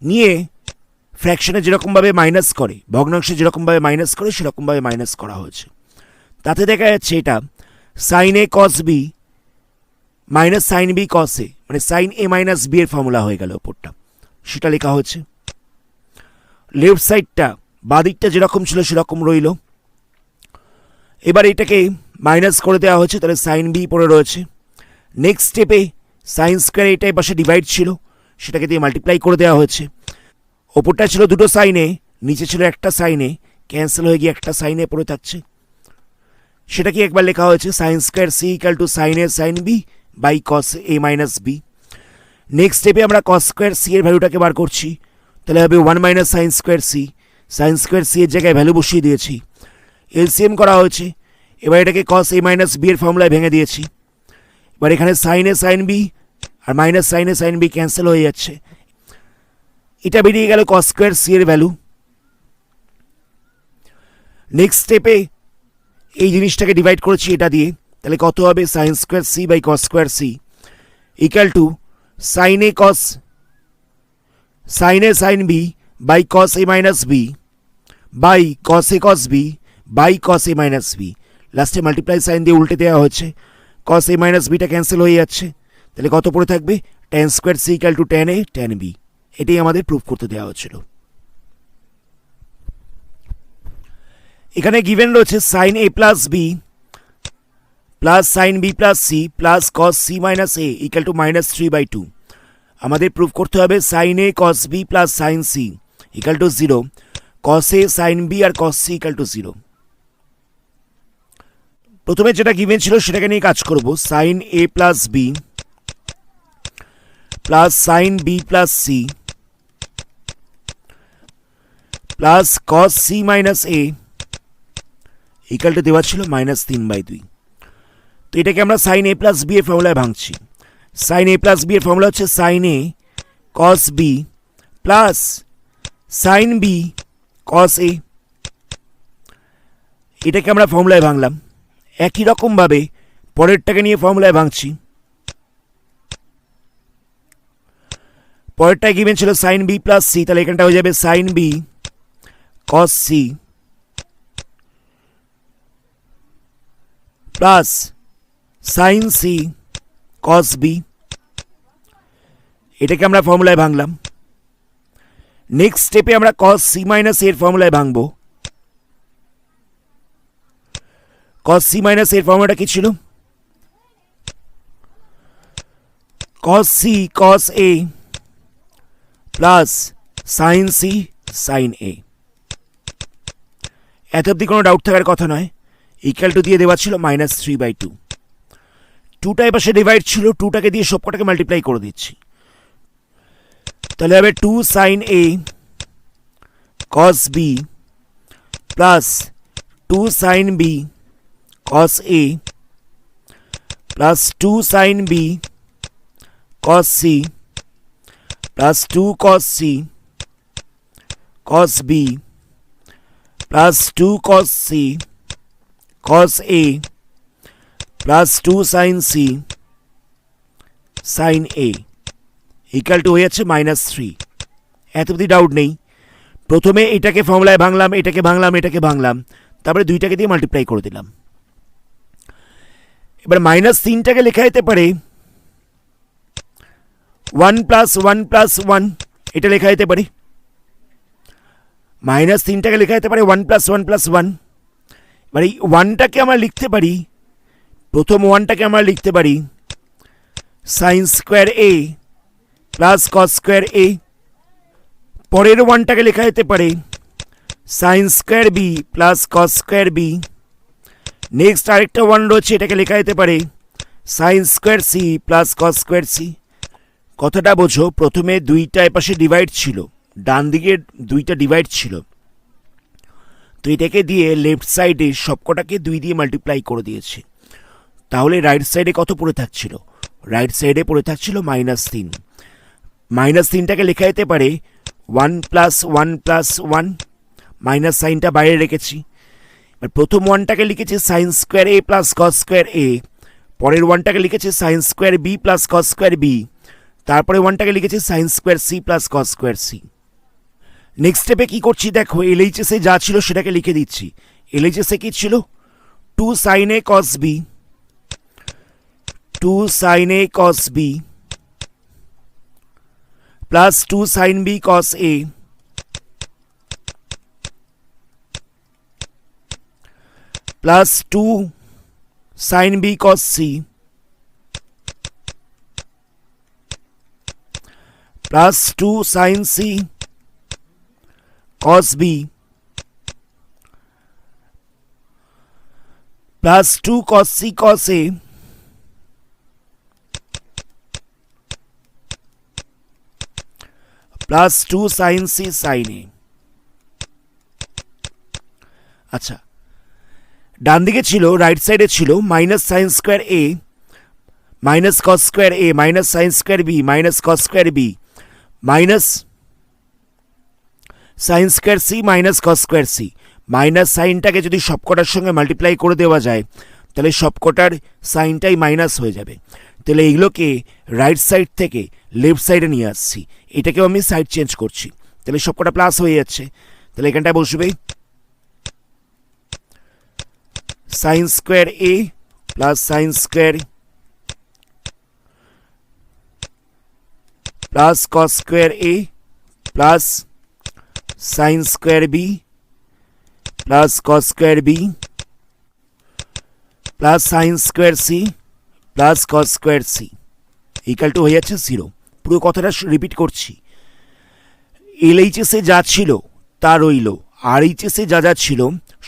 নিয়ে ফ্র্যাকশনে যেরকমভাবে মাইনাস করে, ভগ্নাংশে যেরকমভাবে মাইনাস করে সেরকমভাবে মাইনাস করা হয়েছে। তাতে দেখা যাচ্ছে এটা sine A cos B minus sine B cos A, মানে সাইন এ মাইনাস বি এর ফর্মুলা হয়ে গেল ওপরটা, সেটা লেখা হচ্ছে। লেফট সাইডটা বাদিকটা যেরকম ছিল সেরকম রইল। এবার এটাকে মাইনাস করে দেওয়া হয়েছে, তাহলে সাইন বি পড়ে রয়েছে। নেক্সট স্টেপে সাইন স্কোয়ার এটাই পাশে ডিভাইড ছিল, সেটাকে দিয়ে মাল্টিপ্লাই করে দেওয়া হয়েছে। ওপরটা ছিল দুটো সাইনে, নিচে ছিল একটা সাইনে, ক্যান্সেল হয়ে গিয়ে একটা সাইনে পড়ে থাকছে। সেটা কি একবার লেখা হয়েছে sine square C equal to sine A sine B by cos A minus b. Next স্টেপে আমরা কস স্কোয়ার সি এর ভ্যালুটাকে বার করছি, তাহলে হবে one minus sine square c. Sine square c এর জায়গায় ভ্যালু বসিয়ে দিয়েছি, এলসিএম করা হয়েছে। এবার এটাকে কস এ মাইনাস বি এর ফর্মুলায় ভেঙে দিয়েছি। এবার এখানে সাইন এ সাইন বি আর মাইনাস সাইন এ সাইন বি ক্যান্সেল হয়ে যাচ্ছে, এটা বেরিয়ে গেল কস স্কোয়ার সি এর ভ্যালু। নেক্সট স্টেপে এই জিনিসটাকে ডিভাইড করেছি এটা দিয়ে, তাহলে কত হবে sine square C by cos square C equal to sine A cos sine A sine B by cos A minus B by cos A cos B by cos A minus b. লাস্টে মাল্টিপ্লাই সাইন দিয়ে উল্টে দেওয়া হচ্ছে, কস এ মাইনাস বিটা ক্যান্সেল হয়ে যাচ্ছে। তাহলে কত পড়ে থাকবে, tan square C equal to tan a tan b. এটাই আমাদের প্রুফ করতে দেওয়া হচ্ছিল। এখানে গিভেন রয়েছে sine A plus B plus sine B plus c plus cos c minus a equal to minus 3/2। আমাদের প্রুফ করতে হবে sine A cos B plus sine C equal to 0, cos A sine B আর কস সি ইকাল টু 0। প্রথমে যেটা গিভেন ছিল সেটাকে নিয়ে কাজ করব। Sine A plus B plus sine B plus c plus cos c minus a equal to দেওয়া ছিল মাইনাস 3/2। তো এটাকে আমরা সাইন এ প্লাস বি এর ফর্মুলায় ভাঙছি। সাইন এ প্লাস বি এর ফর্মুলা হচ্ছে sine A cos B plus sine B cos A. এটাকে আমরা ফর্মুলায় ভাঙলাম। একই রকমভাবে পরেরটাকে নিয়ে ফর্মুলায় ভাঙছি। পরেরটা গিভেন ছিল সাইন বি প্লাস সি, তাহলে এখানটা হয়ে যাবে sine B cos C plus sine C cos b. এটাকে আমরা ফর্মুলায় ভাঙলাম। নেক্সট স্টেপে আমরা কস সি মাইনাস এর ফর্মুলায় ভাঙবো। কস সি মাইনাস এর ফর্মুলাটা কি ছিল? কস C cos A plus sine C sine A. এত অব্দি কোনো ডাউট থাকার কথা নয়। ইকুয়াল টু দিয়ে দেওয়া ছিল -3/2। 2টা এপাশে ডিভাইড ছিল, 2টাকে দিয়ে সবকটাকে মাল্টিপ্লাই করে দিচ্ছি। তাহলে হবে 2 sine A cos B plus 2 sine B cos A plus 2 sine B cos C plus 2 cos C cos B plus 2 cos C cos A plus 2 sine C sine a equal to হয়ে যাচ্ছে -3। এত অবধি ডাউট নেই। প্রথমে এটাকে ফর্মুলায় ভাঙলাম, এটাকে ভাঙলাম, এটাকে ভাঙলাম, তারপরে 2টাকে দিয়ে মাল্টিপ্লাই করে দিলাম। এবার -3টাকে লেখা যেতে পারে 1 + 1 + 1, এটা লেখা যেতে পারে। -3টাকে লেখা যেতে পারে 1 + 1 + 1। এবার এই 1টাকে আমরা লিখতে পারি, প্রথম 1টাকে আমরা লিখতে পারি sine square A plus cos square a. পরের 1টাকে লেখা যেতে পারে sine square B plus cos square b. Next আরেকটা 1 রয়েছে, এটাকে লেখা যেতে পারে sine square C plus cos square c. কথাটা বোঝো, প্রথমে 2টা এপাশে ডিভাইড ছিল, ডান দিকে 2টা ডিভাইড ছিল, তো এটাকে দিয়ে লেফট সাইডে সবকটাকে 2 দিয়ে মাল্টিপ্লাই করে দিয়েছি। তাহলে রাইট সাইডে কত পড়ে থাকছিল? রাইট সাইডে পড়ে থাকছিল -3। -3টাকে লেখা যেতে পারে 1 + 1 + 1, মাইনাস সাইনটা বাইরে রেখেছি। এবার প্রথম 1টাকে লিখেছি sine square A plus cos square a, পরের 1টাকে লিখেছি sine square B plus cos square b, তারপরে 1টাকে লিখেছি sine square C plus cos square c. Next স্টেপে কি করছি দেখো, এলএইচএসে যা ছিল সেটাকে লিখে দিচ্ছি। এলএইচএসে কি ছিল? 2 sine A cos B, 2 sine A cos B plus 2 sine B cos A plus 2 sine B cos C plus 2 sine C cos B plus 2 cos C cos A plus 2 sine C sine A. আচ্ছা, ডান দিকে ছিল, রাইট সাইডে ছিল minus sine square A minus cos square A minus sine square B minus cos square B minus sine square C minus cos square C. Minus সাইনটাকে যদি সবকটার সঙ্গে মাল্টিপ্লাই করে দেওয়া যায় তাহলে সবকটার সাইনটাই মাইনাস হয়ে যাবে। তাহলে এইগুলোকে রাইট সাইড থেকে লেফট সাইডে নিয়ে আসছি, এটাকেও আমি সাইড চেঞ্জ করছি, তাহলে সবকটা প্লাস হয়ে যাচ্ছে। তাহলে এখানটা বসবে sine square A plus sine square plus cos square A plus sine square B plus cos square B plus sine square C plus cos square c equal to হয়ে যাচ্ছে 0। পুরো কথাটা রিপিট করছি। এলএইচএসে যা ছিল তা রইল, আরএইচএসে যা যা ছিল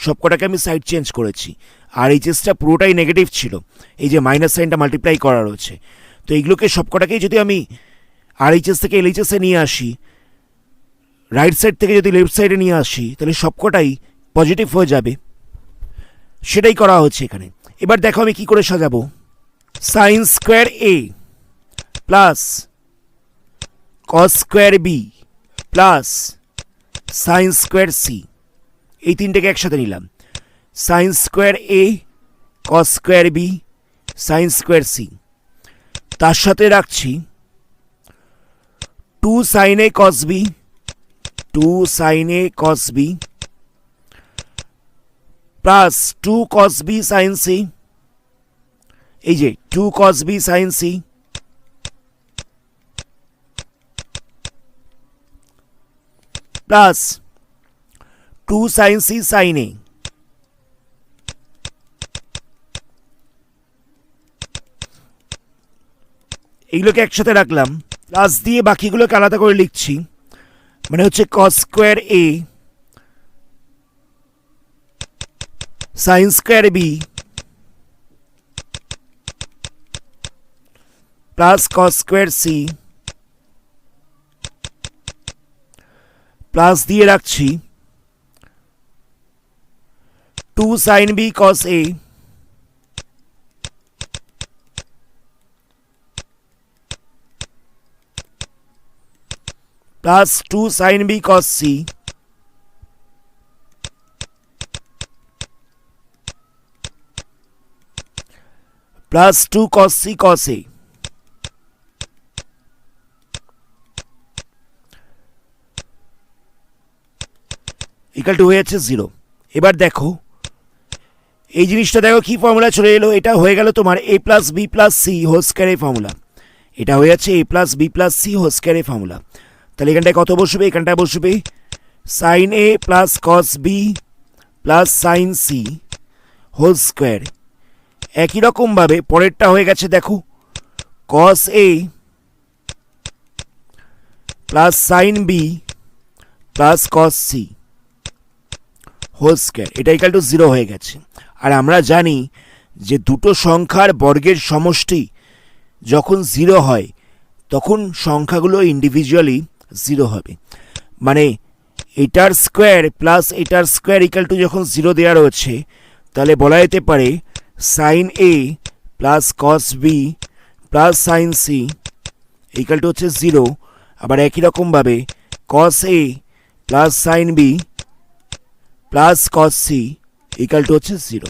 সবকটাকে আমি সাইড চেঞ্জ করেছি। আরএইচএসটা পুরোটাই নেগেটিভ ছিল, এই যে মাইনাস সাইনটা মাল্টিপ্লাই করা রয়েছে, তো এইগুলোকে সবকটাকেই যদি আমি আরএইচএস থেকে এলএইচএসে নিয়ে আসি, রাইট সাইড থেকে যদি লেফট সাইডে নিয়ে আসি, তাহলে সবকটাই পজিটিভ হয়ে যাবে। সেটাই করা হচ্ছে এখানে। এবার দেখো আমি কি করে সাজাবো। সাইন স্কোয়ার এ plus cos square B plus sine square C, এই তিনটেকে একসাথে নিলাম। Sine square A cos square B sine square C, তার সাথে রাখছি টু সাইন এ কস বি, টু সাইন এ cos B plus two cos B sine C, এই যে two cos B sine C plus two sine C sine A, এইগুলোকে একসাথে রাখলাম, প্লাস দিয়ে বাকিগুলোকে আলাদা করে লিখছি, মানে হচ্ছে cos square A sine square B plus cos square C, plus দিয়ে রাখছি two sine B cos A plus two sine B cos C plus two cos C cos A. Equal to হয়ে যাচ্ছে 0। এবার দেখো এই জিনিসটা, দেখো কি ফর্মুলা চলে এলো, এটা হয়ে গেল তোমার A plus B plus C whole স্কয়ারের ফর্মুলা, এটা হয়ে যাচ্ছে A plus B plus C whole স্কয়ারের ফর্মুলা। তাহলে এখানটায় কত বসবে, এখানটায় বসবে সাইন এ plus cos B plus sine C whole square. একই রকমভাবে পরেরটা হয়ে গেছে, দেখো কস এ plus sine B plus cos C whole square, এটা ইকাল টু 0 হয়ে গেছে। আর আমরা জানি যে দুটো সংখ্যার বর্গের সমষ্টি যখন 0 হয় তখন সংখ্যাগুলো ইন্ডিভিজুয়ালি 0 হবে, মানে এটার স্কোয়ার প্লাস এটার স্কোয়ার ইকাল টু যখন 0 দেওয়া রয়েছে, তাহলে বলা যেতে পারে sine A plus cos B plus sine C equal to হচ্ছে 0। আবার একই রকমভাবে cos A plus sine B plus cos C equal to হচ্ছে 0।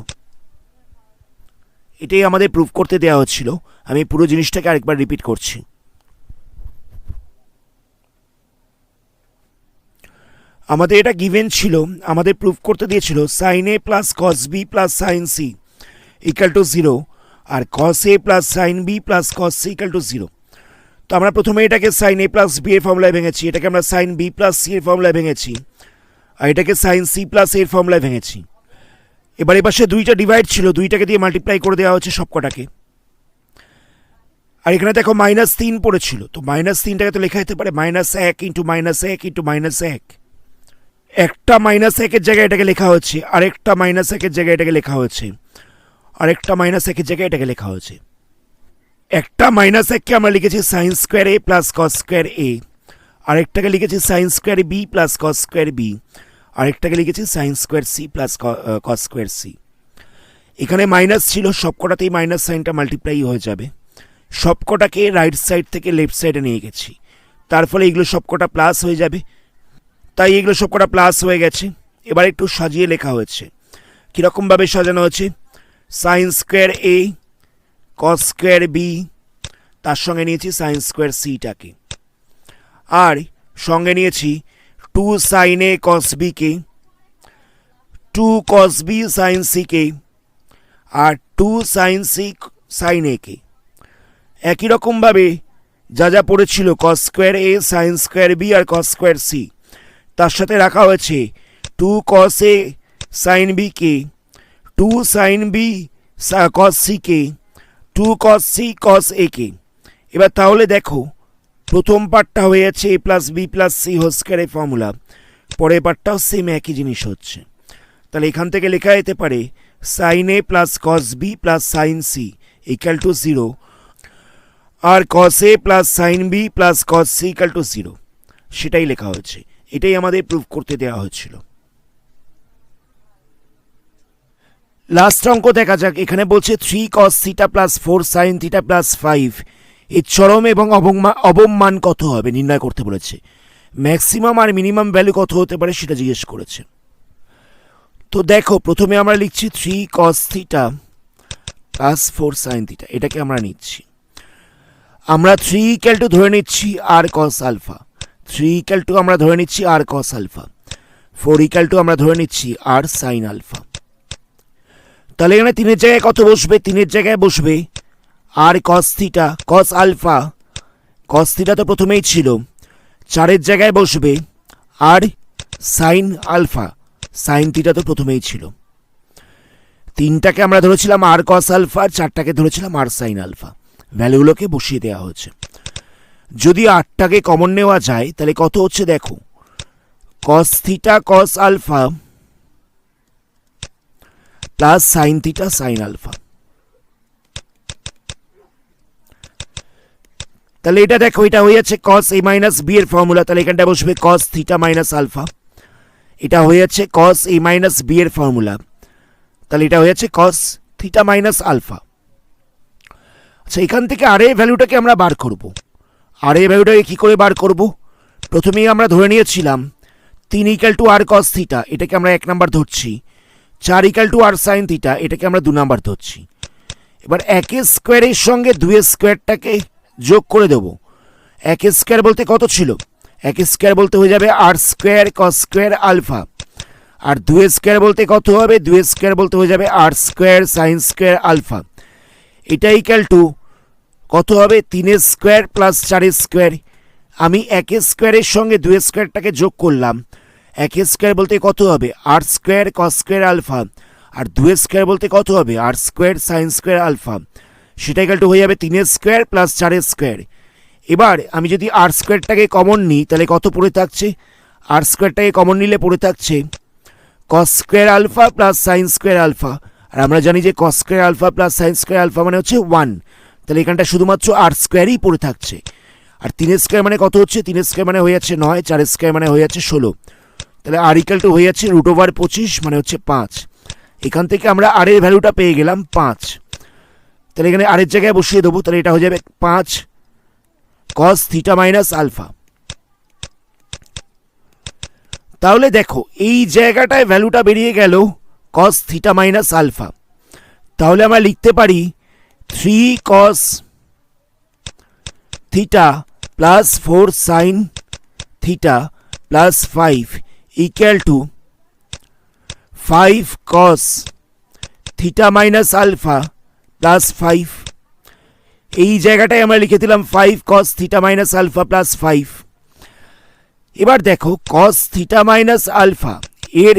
এটাই আমাদের প্রুফ করতে দেওয়া হচ্ছিল। আমি পুরো জিনিসটাকে আরেকবার রিপিট করছি। আমাদের এটা গিভেন ছিল, আমাদের প্রুফ করতে দিয়েছিল sine A plus cos B plus sine C equal to 0 আর cos A plus sine B plus cos C equal to 0। তো আমরা প্রথমে এটাকে সাইন এ প্লাস বি এর ফর্মুলায় ভেঙেছি, এটাকে আমরা সাইন বি প্লাস সি এর ফর্মুলায় ভেঙেছি, আর এটাকে সাইন সি প্লাস এর ফর্মুলায় ভেঙেছি। এবার এ পাশে দুইটা ডিভাইড ছিল, দুইটাকে দিয়ে মাল্টিপ্লাই করে দেওয়া হচ্ছে সবকটাকে। আর এখানে দেখো -3 পড়েছিল, তো -3টাকে তো লেখা যেতে পারে -1 ইন্টু -1 ইন্টু -1। একটা -1-এর জায়গায় এটাকে লেখা হচ্ছে, আরেকটা -1-এর জায়গায় এটাকে লেখা হচ্ছে, আরেকটা -1-এর জায়গায় এটাকে লেখা হচ্ছে। একটা -1কে আমরা লিখেছি sine square A plus cos square A, আরেকটাকে লিখেছি sine square B plus cos square B, আরেকটাকে লিখেছি sine square C plus cos square C. এখানে মাইনাস ছিল, সবকটাতেই মাইনাস সাইনটা মাল্টিপ্লাই হয়ে যাবে, সবকটাকে রাইট সাইড থেকে লেফট সাইডে নিয়ে গেছি, তার ফলে এগুলো সবকটা প্লাস হয়ে যাবে, তাই এগুলো সবকটা প্লাস হয়ে গেছে। এবার একটু সাজিয়ে লেখা হয়েছে, কীরকমভাবে সাজানো হচ্ছে, sine square A cos square B, তার সঙ্গে নিয়েছি সাইন স্কোয়ার সিটাকে, আর সঙ্গে নিয়েছি টু সাইন এ কস বিকে, টু কস বি সাইন সিকে, আর টু সাইন সি সাইন একে। একই রকমভাবে যা যা পড়েছিল কস square A sine square B আর কস স্কোয়ার সি, তার সাথে রাখা হয়েছে টু কস এ সাইন বিকে, টু সাইন বি কস সিকে, টু কস সি কস একে। এবার তাহলে দেখো প্রথম পার্টটা হয়ে যাচ্ছে A plus B plus C whole স্কয়ারের ফর্মুলা, পরের পার্টটাও সেম একই জিনিস হচ্ছে। তাহলে এখান থেকে লেখা যেতে পারে sine A plus cos B plus sine C equal to 0, আর cos A plus sine B plus cos C equal to 0, সেটাই লেখা হয়েছে। এটাই আমাদের প্রুফ করতে দেওয়া হয়েছিল। লাস্ট অঙ্ক দেখা যাক। এখানে বলছে 3 cos theta plus 4 sin theta plus 5 এর চরম এবং অবম মান কত হবে নির্ণয় করতে বলেছে। ম্যাক্সিমাম আর মিনিমাম ভ্যালু কত হতে পারে সেটা জিজ্ঞেস করেছে। তো দেখো প্রথমে আমরা লিখছি 3 cos theta plus 4 sin theta, এটাকে আমরা নিচ্ছি। আমরা 3 ইকুয়াল টু ধরে নিচ্ছি আর কস আলফা, 3 ইকুয়াল টু আমরা ধরে নিচ্ছি আর কস আলফা, 4 ইকুয়াল টু আমরা ধরে নিচ্ছি আর সাইন আলফা। তাহলে এখানে 3-এর জায়গায় কত বসবে? 3-এর জায়গায় বসবে r cos theta, cos alpha, cos theta তো প্রথমেই ছিল। 4-এর জায়গায় বসবে r sine alpha, sine theta তো প্রথমেই ছিল। 3টাকে আমরা ধরেছিলাম আর কস আলফা, আর 4টাকে ধরেছিলাম আর সাইন আলফা। ভ্যালুগুলোকে বসিয়ে দেওয়া হয়েছে। যদি 8টাকে কমন নেওয়া যায় তাহলে কত হচ্ছে দেখো, cos theta cos alpha plus sine theta sine alpha. তাহলে এটা দেখো, এটা হয়ে যাচ্ছে কস এ মাইনাস বি এর ফর্মুলা, তাহলে এখানটা বসবে কস থিটা মাইনাস আলফা। এটা হয়ে যাচ্ছে কস এ মাইনাস বি এর ফর্মুলা, তাহলে এটা হয়ে যাচ্ছে কস থিটা মাইনাস আলফা। আচ্ছা, এখান থেকে আর এর ভ্যালুটাকে আমরা বার করব। আর এর ভ্যালুটাকে কী করে বার করব? প্রথমেই আমরা ধরে নিয়েছিলাম 3 equal to r cos theta, এটাকে আমরা 1 নাম্বার ধরছি। 4 equal to r sine theta, এটাকে আমরা 2 নাম্বার ধরছি। এবার 1 স্কোয়ারের সঙ্গে 2 স্কোয়ারটাকে যোগ করে দেবো। 1 স্কোয়ার বলতে কত ছিল? 1 স্কোয়ার বলতে হয়ে যাবে আর স্কোয়ার কস স্কোয়ার আলফা, আর 2 স্কোয়ার বলতে কত হবে? 2 স্কোয়ার বলতে হয়ে যাবে আর স্কোয়ার সাইন স্কোয়ার আলফা। এটা ইকুয়াল টু কত হবে? 3 স্কোয়ার প্লাস 4 স্কোয়ার। আমি 1 স্কোয়ারের সঙ্গে 2 স্কোয়ারটাকে যোগ করলাম। 1 স্কোয়ার বলতে কত হবে? আর স্কোয়ার কস স্কোয়ার আলফা, আর 2 স্কোয়ার বলতে কত হবে? আর স্কোয়ার সাইন স্কোয়ার আলফা। সেটা ইকুয়াল টু হয়ে যাবে 3 স্কোয়ার প্লাস 4 স্কোয়ার। এবার আমি যদি আর স্কোয়ারটাকে কমন নিই তাহলে কত পড়ে থাকছে? আর স্কোয়ারটাকে কমন নিলে পড়ে থাকছে cos square alpha plus sine square alpha, আর আমরা জানি যে cos square alpha plus sine square alpha মানে হচ্ছে 1। তাহলে এখানটা শুধুমাত্র আর স্কোয়ারই পড়ে থাকছে। আর 3 স্কোয়ার মানে কত হচ্ছে? 3 স্কোয়ার মানে হয়ে যাচ্ছে 9, 4 স্কোয়ার মানে হয়ে যাচ্ছে 16। তাহলে আর ইকুয়াল টু হয়ে যাচ্ছে √25 মানে হচ্ছে 5। এখান থেকে আমরা আর এর ভ্যালুটা পেয়ে গেলাম 5। তাহলে এখানে আরের জায়গায় বসিয়ে দেবো, তাহলে এটা হয়ে যাবে 5 কস থিটা মাইনাস আলফা। তাহলে দেখো এই জায়গাটায় ভ্যালুটা বেরিয়ে গেল কস থিটা মাইনাস আলফা। তাহলে আমরা লিখতে পারি 3 cos theta plus 4 sine theta plus 5 equal to 5 cos theta minus alpha plus 5। এই জায়গাটায় আমরা লিখে দিলাম 5 cos theta minus alpha plus 5। এবার দেখো কস থিটা মাইনাস আলফা এর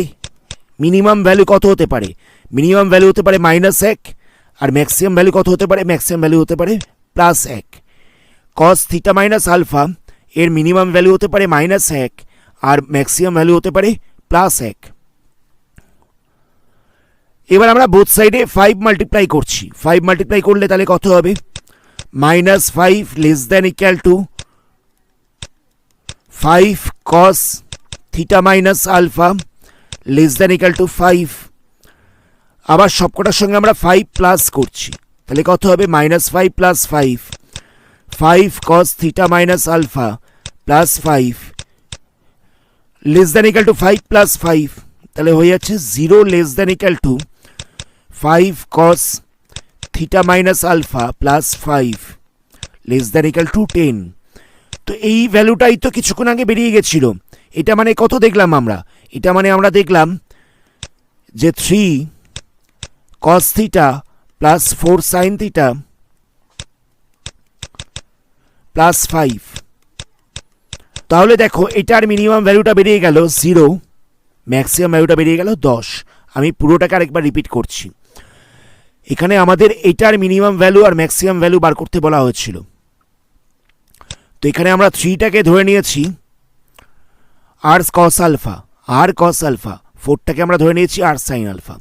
মিনিমাম ভ্যালু কত হতে পারে? মিনিমাম ভ্যালু হতে পারে -1, আর ম্যাক্সিমাম ভ্যালু কত হতে পারে? ম্যাক্সিমাম ভ্যালু হতে পারে +1। কস থিটা মাইনাস আলফা এর মিনিমাম ভ্যালু হতে পারে -1, আর ম্যাক্সিমাম ভ্যালু হতে পারে +1। এবার আমরা বোথ সাইডে 5 মাল্টিপ্লাই করছি। 5 মাল্টিপ্লাই করলে তাহলে কত হবে? -5 less than equal to 5 cos theta minus alpha less than equal to 5। আবার সবকটার সঙ্গে আমরা 5 প্লাস করছি, তাহলে কত হবে? -5 plus 5, 5 cos theta minus alpha plus 5 less than equal to 5 plus 5। তাহলে হয়ে যাচ্ছে 0 less than equal to 5 cos theta minus alpha plus 5 less than equal to 10। তো এই ভ্যালুটাই তো কিছুক্ষণ আগে বেরিয়ে গেছিল। এটা মানে কত দেখলাম আমরা? এটা মানে আমরা দেখলাম যে 3 cos theta plus 4 sine theta plus 5। তাহলে দেখো এটার মিনিমাম ভ্যালুটা বেরিয়ে গেল 0, ম্যাক্সিমাম ভ্যালুটা বেরিয়ে গেল 10। আমি পুরোটাকে আরেকবার রিপিট করছি। এখানে আমাদের এটার মিনিমাম ভ্যালু আর ম্যাক্সিমাম ভ্যালু বার করতে বলা হয়েছিল। তো এখানে আমরা 3টাকে ধরে নিয়েছি আর কস আলফা, আর কস আলফা। 4টাকে আমরা ধরে নিয়েছি আর সাইন আলফা।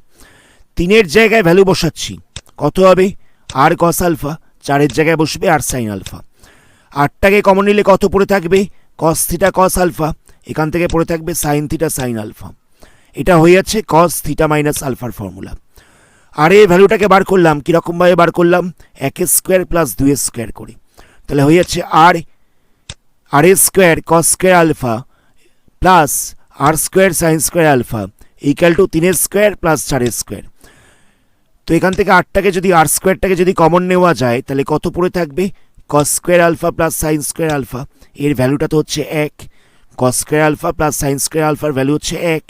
3-এর জায়গায় ভ্যালু বসাচ্ছি, কত হবে? আর কস আলফা। 4-এর জায়গায় বসবে আর সাইন আলফা। 8টাকে কমন নিলে কত পড়ে থাকবে? কস থিটা কস আলফা, এখান থেকে পড়ে থাকবে সাইন থিটা সাইন আলফা। এটা হয়ে যাচ্ছে কস থিটা মাইনাস আলফার ফর্মুলা। আর এই ভ্যালুটাকে বার করলাম কীরকমভাবে বার করলাম? 1 স্কোয়ার প্লাস 2 স্কোয়ার করে। তাহলে হয়ে যাচ্ছে r square cos square alpha plus r square sine square alpha equal to 3 square plus 4 square. তো এখান থেকে 8টাকে যদি আর স্কোয়ারটাকে যদি কমন নেওয়া যায় তাহলে কত পড়ে থাকবে? Cos square alpha plus sine square alpha, এর ভ্যালুটা তো হচ্ছে 1। Cos square alpha plus sine square আলফার ভ্যালু হচ্ছে 1,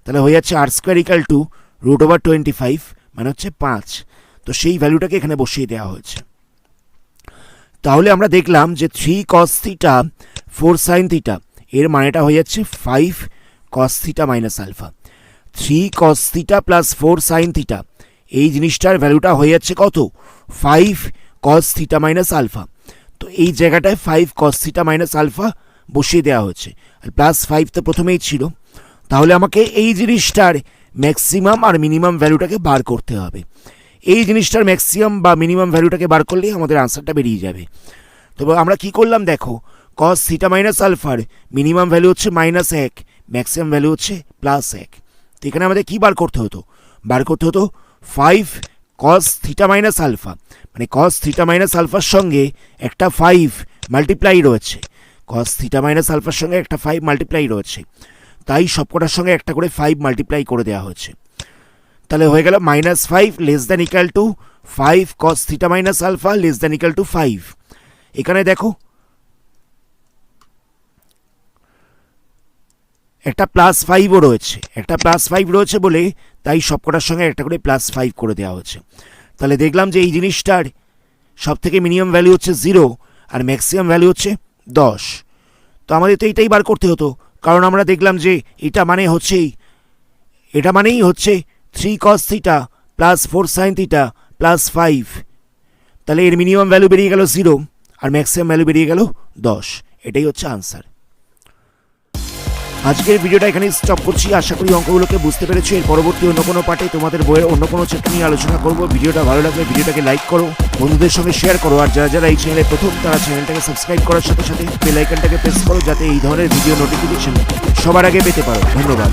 তাহলে হয়ে যাচ্ছে আর স্কোয়ার ইকাল টু √25 মানে হচ্ছে 5। তো সেই ভ্যালুটাকে এখানে বসিয়ে দেওয়া হয়েছে। তাহলে আমরা দেখলাম যে 3 cos থিটা 4 sin থিটা এর মানেটা হয়ে যাচ্ছে 5 cos theta minus alpha. 3 cos theta plus 4 sin theta এই জিনিসটার ভ্যালুটা হয়ে যাচ্ছে কত? 5 cos থিটা মাইনাস আলফা। তো এই জায়গাটায় 5 cos থিটা মাইনাস আলফা বসিয়ে দেওয়া হচ্ছে, আর প্লাস 5 তো প্রথমেই ছিল। তাহলে আমাকে এই জিনিসটার ম্যাক্সিমাম আর মিনিমাম ভ্যালুটাকে বার করতে হবে। এই জিনিসটার ম্যাক্সিমাম বা মিনিমাম ভ্যালুটাকে বার করলেই আমাদের আনসারটা বেরিয়ে যাবে। তবে আমরা কি করলাম দেখো, cos থিটা মাইনাস আলফার মিনিমাম ভ্যালু হচ্ছে -1, ম্যাক্সিমাম ভ্যালু হচ্ছে +1। তো এখানে আমাদের কি বার করতে হতো? বার করতে হতো 5 cos থিটা মাইনাস আলফা, মানে cos থিটা মাইনাস আলফার সঙ্গে একটা 5 মাল্টিপ্লাই রয়েছে, cos থিটা মাইনাস আলফার সঙ্গে একটা 5 মাল্টিপ্লাই রয়েছে, তাই সবকটার সঙ্গে একটা করে 5 মাল্টিপ্লাই করে দেওয়া হয়েছে। তাহলে হয়ে গেল -5 less than equal to 5 cos theta minus alpha less than equal to 5। এখানে দেখো একটা +5ও রয়েছে, একটা +5 রয়েছে বলে তাই সবকটার সঙ্গে একটা করে +5 করে দেওয়া হয়েছে। তাহলে দেখলাম যে এই জিনিসটার সব থেকে মিনিমাম ভ্যালু হচ্ছে 0 আর ম্যাক্সিমাম ভ্যালু হচ্ছে 10। তো আমাদের তো এইটাই বার করতে হতো, কারণ আমরা দেখলাম যে এটা মানেই হচ্ছে 3 cos theta plus 4 sin theta plus 5। তাহলে এর মিনিমাম ভ্যালু বেরিয়ে গেল 0 আর ম্যাক্সিমাম ভ্যালু বেরিয়ে গেল 10। এটাই হচ্ছে আনসার। আজকের ভিডিওটা এখানে স্টপ করছি। আশা করি অঙ্কগুলোকে বুঝতে পেরেছো। এর পরবর্তী অন্য কোনো পার্টে তোমাদের বইয়ের অন্য কোনো চ্যাপ্টার নিয়ে আলোচনা করব। ভিডিওটা ভালো লাগলে ভিডিওটাকে লাইক করো, বন্ধুদের সঙ্গে শেয়ার করো, আর যারা যারা এই চ্যানেলে প্রথম তারা চ্যানেলটাকে সাবস্ক্রাইব করার সাথে সাথে বেল আইকনটাকে প্রেস করো, যাতে এই ধরনের ভিডিও নোটিফিকেশন সবার আগে পেতে পারো। ধন্যবাদ।